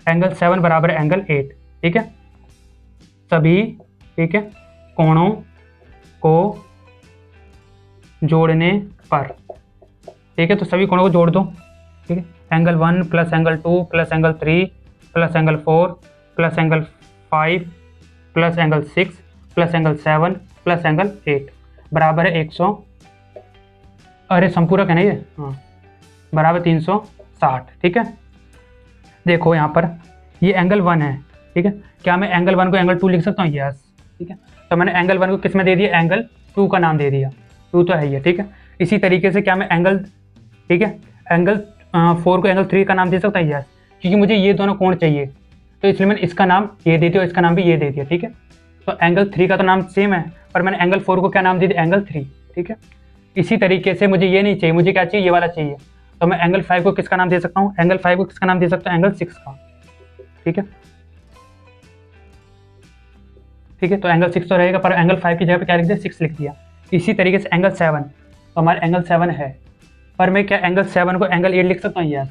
A: एंगल 7 बराबर एंगल 8, ठीक है। सभी, ठीक है, कोणों को जोड़ने पर, ठीक है, तो सभी कोणों को जोड़ दो, ठीक है। Angle 1 plus angle 2 plus angle 3 plus angle 4 plus angle 5 plus angle 6 plus angle 7 plus angle 8 बराबर है 100, अरे संपूरक है ना ये, हाँ, बराबर 360, ठीक है। देखो यहाँ पर ये एंगल 1 है, ठीक है। क्या मैं एंगल 1 को एंगल 2 लिख सकता हूँ, यस, ठीक है। तो मैंने एंगल 1 को किस में दे दिया, एंगल 2 का नाम दे दिया, 2 तो है ये, ठीक है। इसी तरीके से क्या मैं एंगल, ठीक है, एंगल 4 को एंगल 3 का नाम दे सकता हूँ, यस, क्योंकि मुझे ये दोनों कोण चाहिए, तो इसलिए मैंने इसका नाम ये दे दिया और इसका नाम भी ये दे दिया, ठीक है। तो एंगल 3 का तो नाम सेम है, पर मैंने एंगल 4 को क्या नाम दे दिया, एंगल 3, ठीक है। इसी तरीके से मुझे ये नहीं चाहिए, मुझे क्या चाहिए, ये वाला चाहिए, तो मैं एंगल 5 को किसका नाम दे सकता हूँ, एंगल 5 को किसका नाम दे सकता हूँ, एंगल 6 का, ठीक है। ठीक है, तो एंगल 6 तो रहेगा, पर एंगल 5 की जगह पे क्या लिख दिया, 6 लिख दिया। इसी तरीके से एंगल 7, तो हमारा एंगल 7 है, पर मैं क्या एंगल 7 को एंगल 8 लिख सकता हूँ, यस,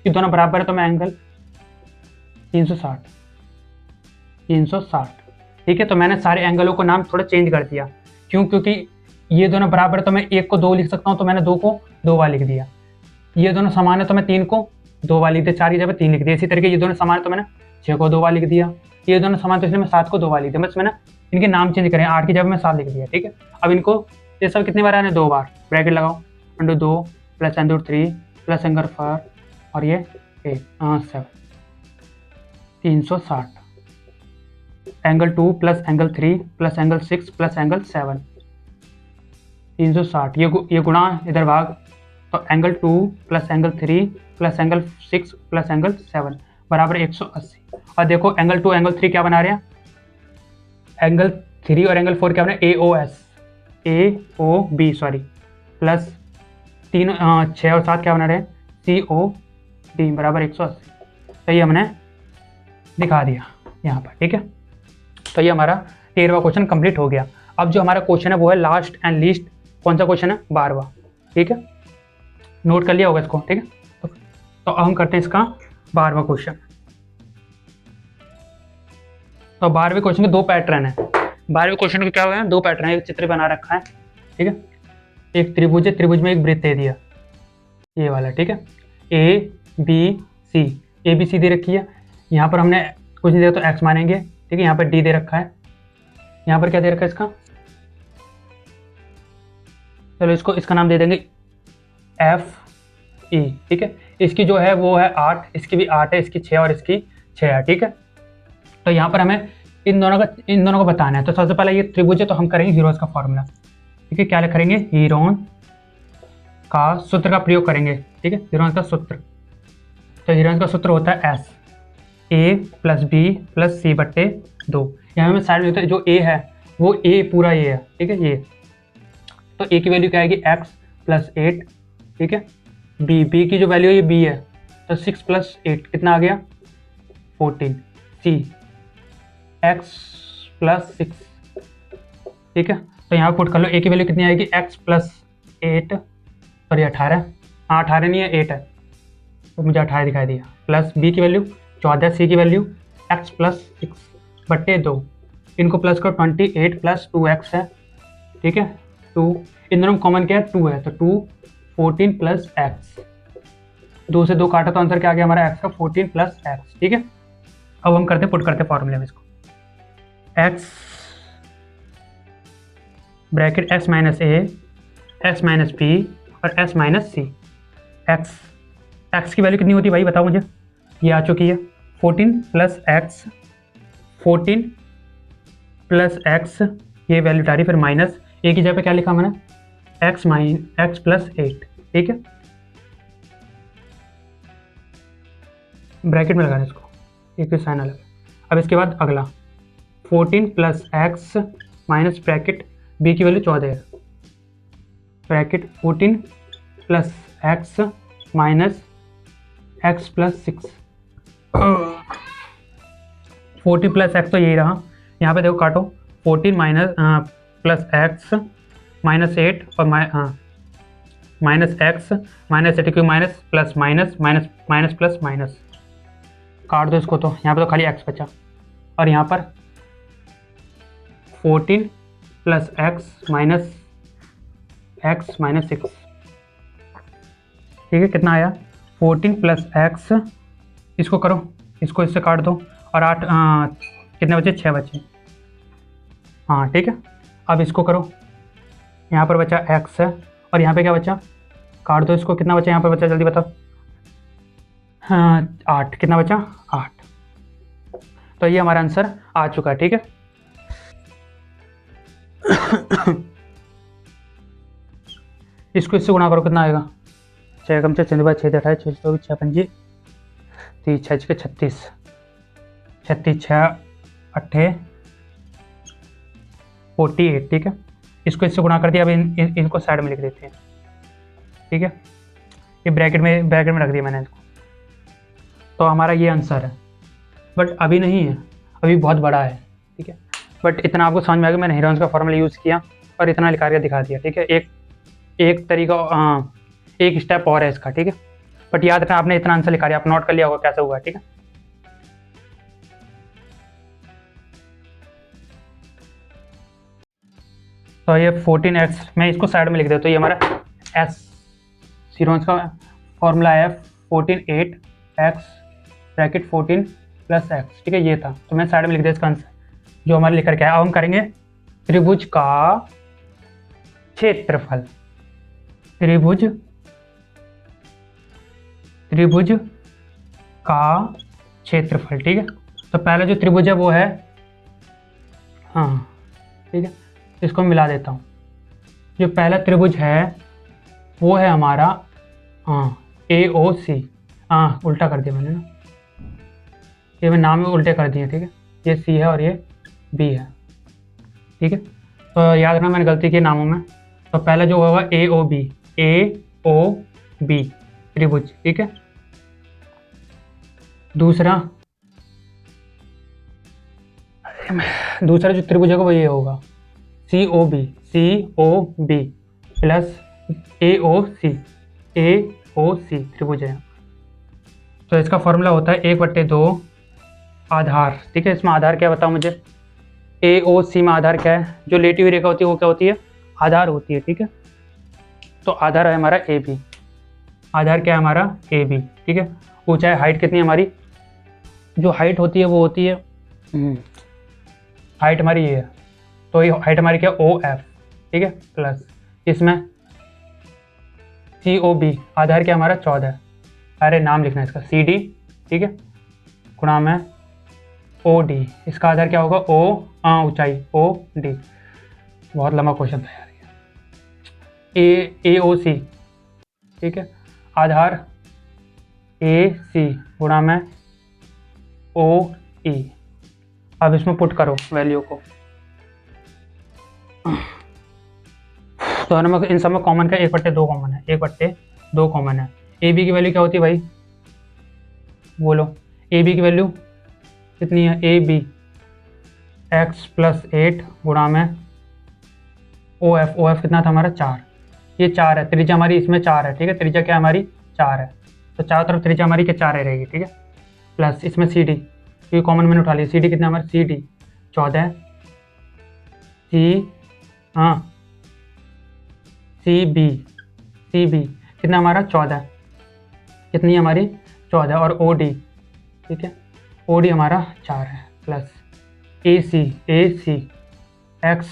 A: कि दोनों बराबर है, तो मैं एंगल 360, ठीक है। तो मैंने सारे एंगलों को नाम थोड़ा चेंज कर दिया, क्यों, क्योंकि ये दोनों बराबर है तो मैं 1 को 2 लिख सकता हूँ, तो मैंने 2 को 2 बार लिख दिया। ये दोनों समान है तो मैं 3 को 2 बार लिख दिया, 4 की जगह 3 लिख दिया। इसी तरीके ये दोनों समान है तो मैंने 6 को 2 बार लिख दिया। ये दोनों समान तो इसलिए मैं 7 को 2 बार लिख दिया, बस मैंने इनके नाम चेंज करें, 8 की जगह मैं 7 लिख दिया, ठीक है। अब इनको ये सब कितनी बार आने, 2 बार, ब्रैकेट लगाओ, under 2 plus under 3 plus under 4 और ये 7, 360, angle 2 plus angle 3 plus angle 6 plus angle 7, 360, ये गुणा इधर भाग, तो angle 2 plus angle 3 plus angle 6 plus angle 7 बराबर 180। और देखो एंगल 2 एंगल 3 क्या बना रहे हैं, एंगल 3 और एंगल 4 क्या बना, AOB सॉरी, प्लस 6 और 7 क्या बना रहे हैं, COD बराबर 180। तो ये हमने दिखा दिया यहाँ पर, ठीक है। तो ये हमारा 13वां क्वेश्चन कंप्लीट हो गया। अब जो हमारा क्वेश्चन है वो है लास्ट एंड लीस्ट, कौन सा क्वेश्चन है, 12वां, ठीक है। नोट कर लिया होगा इसको, ठीक है। तो अब हम करते हैं इसका 12वां क्वेश्चन। तो 12वें क्वेश्चन के 2 पैटर्न है। 12वें क्वेश्चन के क्या हुआ है, 2 पैटर्न है, एक चित्र बना रखा है, ठीक है। एक त्रिभुज है, त्रिभुज में एक वृत्त दे दिया, ये वाला, ठीक है, ABC दे रखी है। यहाँ पर हमने कुछ नहीं दिया तो x मानेंगे, ठीक है। यहाँ पर D दे रखा है, यहाँ पर क्या दे रखा है इसका, चलो इसका नाम दे देंगे FE, ठीक है। इसकी जो है वो है 8, इसकी भी 8 है, इसकी 6 और इसकी 6 है, ठीक है। तो यहाँ पर हमें इन दोनों को बताना है। तो सबसे पहले ये त्रिभुज है तो हम करेंगे हीरोज का फॉर्मूला, ठीक है। क्या करेंगे, हीरोन का सूत्र का प्रयोग करेंगे, ठीक है, हीरोन का सूत्र। तो हीरोन का सूत्र होता है S A plus B plus C बट्टे 2। यहाँ में साइड में होता है जो A है वो A पूरा A है, ठीक है, ये। तो A की वैल्यू क्या आएगी, x प्लस 8, ठीक है। B की जो वैल्यू है ये B है, तो 6 प्लस 8 कितना आ गया, 14। C x प्लस 6, ठीक है। तो यहाँ पुट कर लो, A की वैल्यू कितनी आएगी, x प्लस 8 सॉरी 18, 18 नहीं है 8 है, तो मुझे 18 दिखाई दिया, प्लस B की वैल्यू 14, C की वैल्यू x प्लस 6 बट्टे 2, इनको प्लस करो, 28 प्लस 2x है, ठीक है। 2 इन दोनों में कॉमन क्या है, 2 है, तो 2 14 प्लस x, 2 से 2 काटा तो आंसर क्या आ गया हमारा x का 14 प्लस x, ठीक है। अब हम पुट करते फॉर्मूले में इसको, x bracket x minus a, x minus b और x माइनस c। x की वैल्यू कितनी होती है भाई बताओ मुझे, ये आ चुकी है 14 प्लस x, 14 प्लस x, ये वैल्यू डाली, फिर माइनस a की जगह पे क्या लिखा मैंने, एक्स प्लस 8, ठीक है, ब्रैकेट में लगाना इसको, एक साइन अलग। अब इसके बाद अगला 14 plus X minus bracket B की वैल्यू 14 है, bracket 14 plus X minus X plus 6, 40 plus X तो यही रहा, यहाँ पे देखो काटो, 14 माइनस प्लस एक्स माइनस 8 और माइनस एक्स माइनस 8 क्योंकि minus plus minus minus minus plus minus, काट दो इसको, तो यहाँ पे तो खाली एक्स बचा, और यहाँ पर 14 प्लस एक्स माइनस 6, ठीक है, कितना आया 14 प्लस एक्स, इसको करो, इसको इससे काट दो, और 8 कितने बचे, 6 बचे, हाँ ठीक है। अब इसको करो, यहाँ पर बचा एक्स है, और यहाँ पे क्या बचा, काट दो इसको, कितना बचा यहाँ पर बचा, जल्दी बताओ, हाँ 8, कितना बचा 8, तो ये हमारा आंसर आ चुका है, ठीक है। इसको इससे गुणा करो, कितना आएगा, 6 कम से 6 28 6 24 6 पंजी 30 6 36 36 6 8 48, ठीक है, इसको इससे गुणा कर दिया। अब इनको साइड में लिख देते हैं, ठीक है, ये ब्रैकेट में रख दिया मैंने इसको, तो हमारा ये आंसर है, बट अभी नहीं है, अभी बहुत बड़ा है, ठीक है, बट इतना आपको समझ में आ गया, मैंने हेरोन्स का फॉर्मूला यूज़ किया और इतना लिखा के दिखा दिया, ठीक है। एक तरीका, एक स्टेप और है इसका, ठीक है, बट याद रखना आपने इतना आंसर लिखा दिया, आप नोट कर लिया होगा कैसा हुआ, ठीक है। तो ये 14x, मैं इसको साइड में लिख देता हूँ, तो ये हमारा एस हेरोन्स का फॉर्मूला है 14 ब्रैकेट 14 प्लस एक्स, ठीक है, ये था, तो मैं साइड में लिख दिया इसका आंसर जो हमारे लिख करके आया। अब हम करेंगे त्रिभुज का क्षेत्रफल, त्रिभुज का क्षेत्रफल, ठीक है। तो पहला जो त्रिभुज है वो है, हाँ ठीक है, इसको मिला देता हूँ, जो पहला त्रिभुज है वो है हमारा AOC, उल्टा कर दिया मैंने ना, ये मैं नाम में उल्टे कर दिए, ठीक है, ये C है और ये B है, ठीक है, तो याद रखना मैंने गलती की नामों में। तो पहला जो होगा AOB त्रिभुज, ठीक है, दूसरा जो त्रिभुज होगा वो ये होगा COB प्लस AOC त्रिभुज है। तो इसका फॉर्मूला होता है 1/2 आधार, ठीक है, इसमें आधार क्या बताओ मुझे, AOC में आधार क्या है, जो लेटी हुई रेखा होती है वो क्या होती है, आधार होती है, ठीक है, तो आधार है हमारा AB, आधार क्या है हमारा AB, ठीक है। ऊंचाई हाइट कितनी है हमारी, जो हाइट होती है वो होती है, हाइट हमारी ये है, तो ये हाइट हमारी क्या OF, ठीक है, प्लस इसमें COB, आधार क्या हमारा 14, अरे नाम लिखना है इसका CD, ठीक है, गुणा में OD, इसका आधार क्या होगा ऊंचाई OD, बहुत लंबा क्वेश्चन था यार ये। AOC, ठीक है, आधार AC गुणा में OE, अब इसमें पुट करो वैल्यू को, तो इन सब में कॉमन का 1/2 कॉमन है, 1/2 कॉमन है। AB की वैल्यू क्या होती है भाई, बोलो, AB की वैल्यू कितनी है, AB x प्लस 8 गुणा में OF कितना था हमारा 4, ये 4 है, त्रिज्या हमारी इसमें 4 है, ठीक है, त्रिज्या क्या हमारी 4 है, तो चारों तरफ त्रिज्या हमारी क्या 4 रहेगी, ठीक है, प्लस इसमें CD, क्योंकि कॉमन मैंने उठा लिया, CD कितना हमारा CD 14, CB कितना हमारा 14, कितनी हमारी 14, और OD, ठीक है, OD हमारा 4 है, प्लस AC x,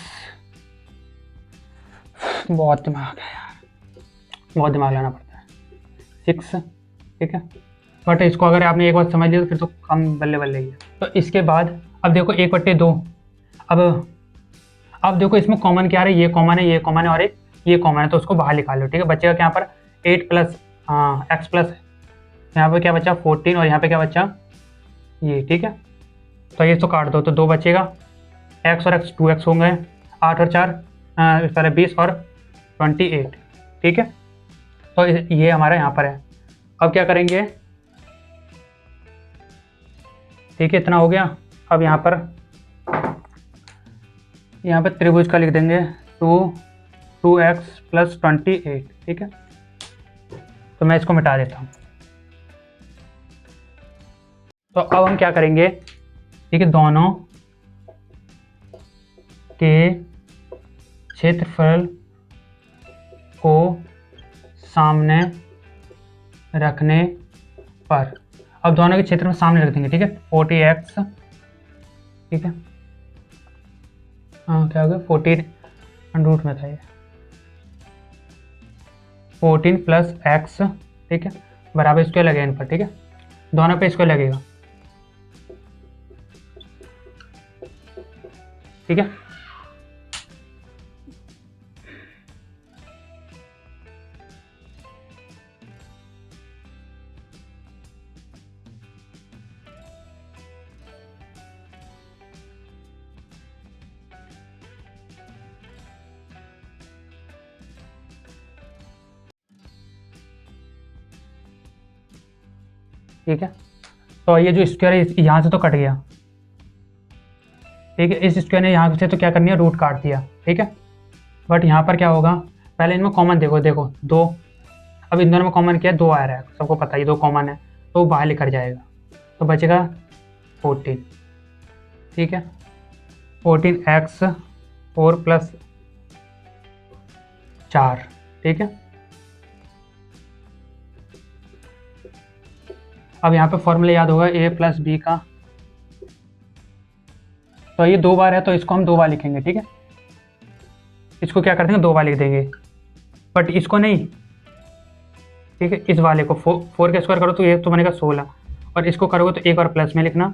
A: बहुत दिमाग है यार, बहुत दिमाग लाना पड़ता है, 6, ठीक है, बट इसको अगर आपने एक बार समझ लिया तो फिर तो काम बल्ले बल्ले ही है। तो इसके बाद अब देखो 1/2, अब देखो इसमें कॉमन क्या है, ये कॉमन है, ये कॉमन है, और एक ये कॉमन है तो उसको बाहर निकाल लो, ठीक है। बचेगा क्या यहाँ पर 8 प्लस एक्स प्लस यहाँ पे क्या बचा 14 और यहाँ पे क्या बचा ये, ठीक है। तो ये तो काट दो, तो 2 बचेगा, एक्स और एक्स 2x होंगे, 8 और 4 पहले 20 और 28, ठीक है। तो ये हमारा यहाँ पर है। अब क्या करेंगे, ठीक है, इतना हो गया। अब यहाँ पर त्रिभुज का लिख देंगे 2x प्लस 28, ठीक है। तो मैं इसको मिटा देता हूँ। तो अब हम क्या करेंगे, ठीक है, दोनों के क्षेत्रफल को सामने रखने पर, अब दोनों के क्षेत्र में सामने रख देंगे, ठीक है। 40x, ठीक है, क्या हो गया 14 रूट में था ये 14 प्लस एक्स, ठीक है, बराबर स्क्वायर लगेगा इन पर, ठीक है, दोनों पे स्क्वायर लगेगा, ठीक है। ठीक है, तो ये जो स्क्वायर है यहाँ से तो कट गया, ठीक है। इस स्क्वायर ने यहाँ से तो क्या करनी है, रूट काट दिया, ठीक है। बट यहाँ पर क्या होगा, पहले इनमें कॉमन देखो 2, अब इन दोनों में कॉमन क्या है, 2 आ रहा है, सबको पता है 2 कॉमन है, तो बाहर लेकर जाएगा, तो बचेगा 14, ठीक है। 14x 4 प्लस 4, ठीक है। अब यहाँ पे फॉर्मूला याद होगा a प्लस बी का, तो ये 2 बार है तो इसको हम 2 बार लिखेंगे, ठीक है। इसको क्या कर देंगे 2 बार लिख देंगे, बट इसको नहीं, ठीक है। इस वाले को 4 का स्क्वायर करो तो ये तो बनेगा 16, और इसको करोगे तो एक बार प्लस में लिखना,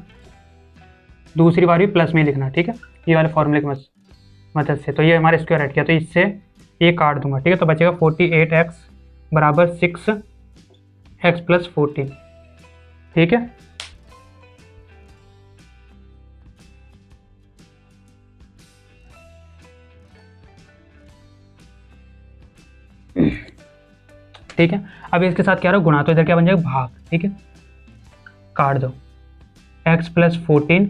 A: दूसरी बार भी प्लस में लिखना, ठीक है, ये वाले फॉर्मूले की मदद से। तो ये हमारे स्क्वायर हट गया, तो इससे ये काट दूंगा, ठीक है। तो बचेगा 48x बराबर 6x प्लस 14, ठीक है। ठीक है, अब इसके साथ क्या रहो गुणा, तो इधर क्या बन जाएगा भाग, ठीक है, काट दो। x प्लस 14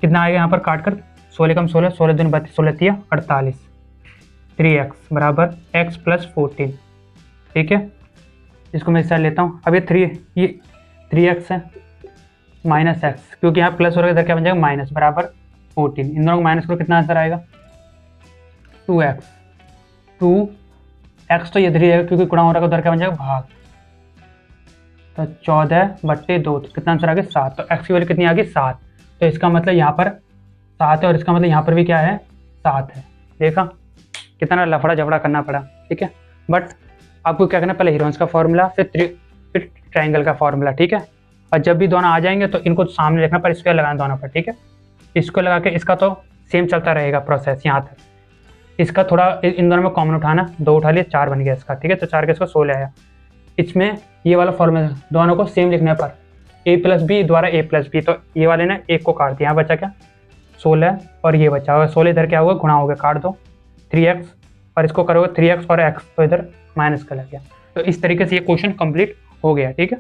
A: कितना आएगा यहाँ पर काट कर, 16 कम 16, 16 दूनी 32, 16 तिया 48, 3x बराबर x प्लस 14, ठीक है। इसको मैं इस साइड लेता हूँ। अब ये 3x है माइनस एक्स, क्योंकि यहाँ प्लस हो रहा है, इधर क्या बन जाएगा माइनस, बराबर 14, इन दोनों को माइनस करो, कितना आंसर आएगा 2x, 2x तो इधर ही है क्योंकि गुणा हो रहा है, उधर क्या बन जाएगा भाग, तो 14/2, तो कितना आंसर आ गया 7, तो x की वैल्यू कितनी आ गई 7, तो इसका मतलब यहाँ पर 7 है, और इसका मतलब यहाँ पर भी क्या है 7 है। देखा कितना लफड़ा झफड़ा करना पड़ा, ठीक है। बट आपको क्या करना, पहले हीरोइंस का फॉर्मूला, फिर ट्राइंगल का फॉर्मूला, ठीक है। और जब भी दोनों आ जाएंगे तो इनको सामने रखना, पर स्क्वायर लगाना दोनों पर, ठीक है। इसको लगा के इसका तो सेम चलता रहेगा प्रोसेस यहाँ तक, इसका थोड़ा इन दोनों में कॉमन उठाना, 2 उठा लिया 4 बन गया इसका, ठीक है। तो 4 के इसको 16 आया। इसमें ये वाला फॉर्मूला दोनों को सेम लिखने पर a प्लस बी द्वारा a प्लस बी, तो ये वाले ने एक को काट दिया, यहाँ बचा क्या 16 और ये बचा होगा 16, इधर क्या होगा गुणा होगा, काट दो 3x, और इसको करोगे 3x और x, तो इधर माइनस का लग गया। तो इस तरीके से ये क्वेश्चन कंप्लीट हो गया, ठीक है।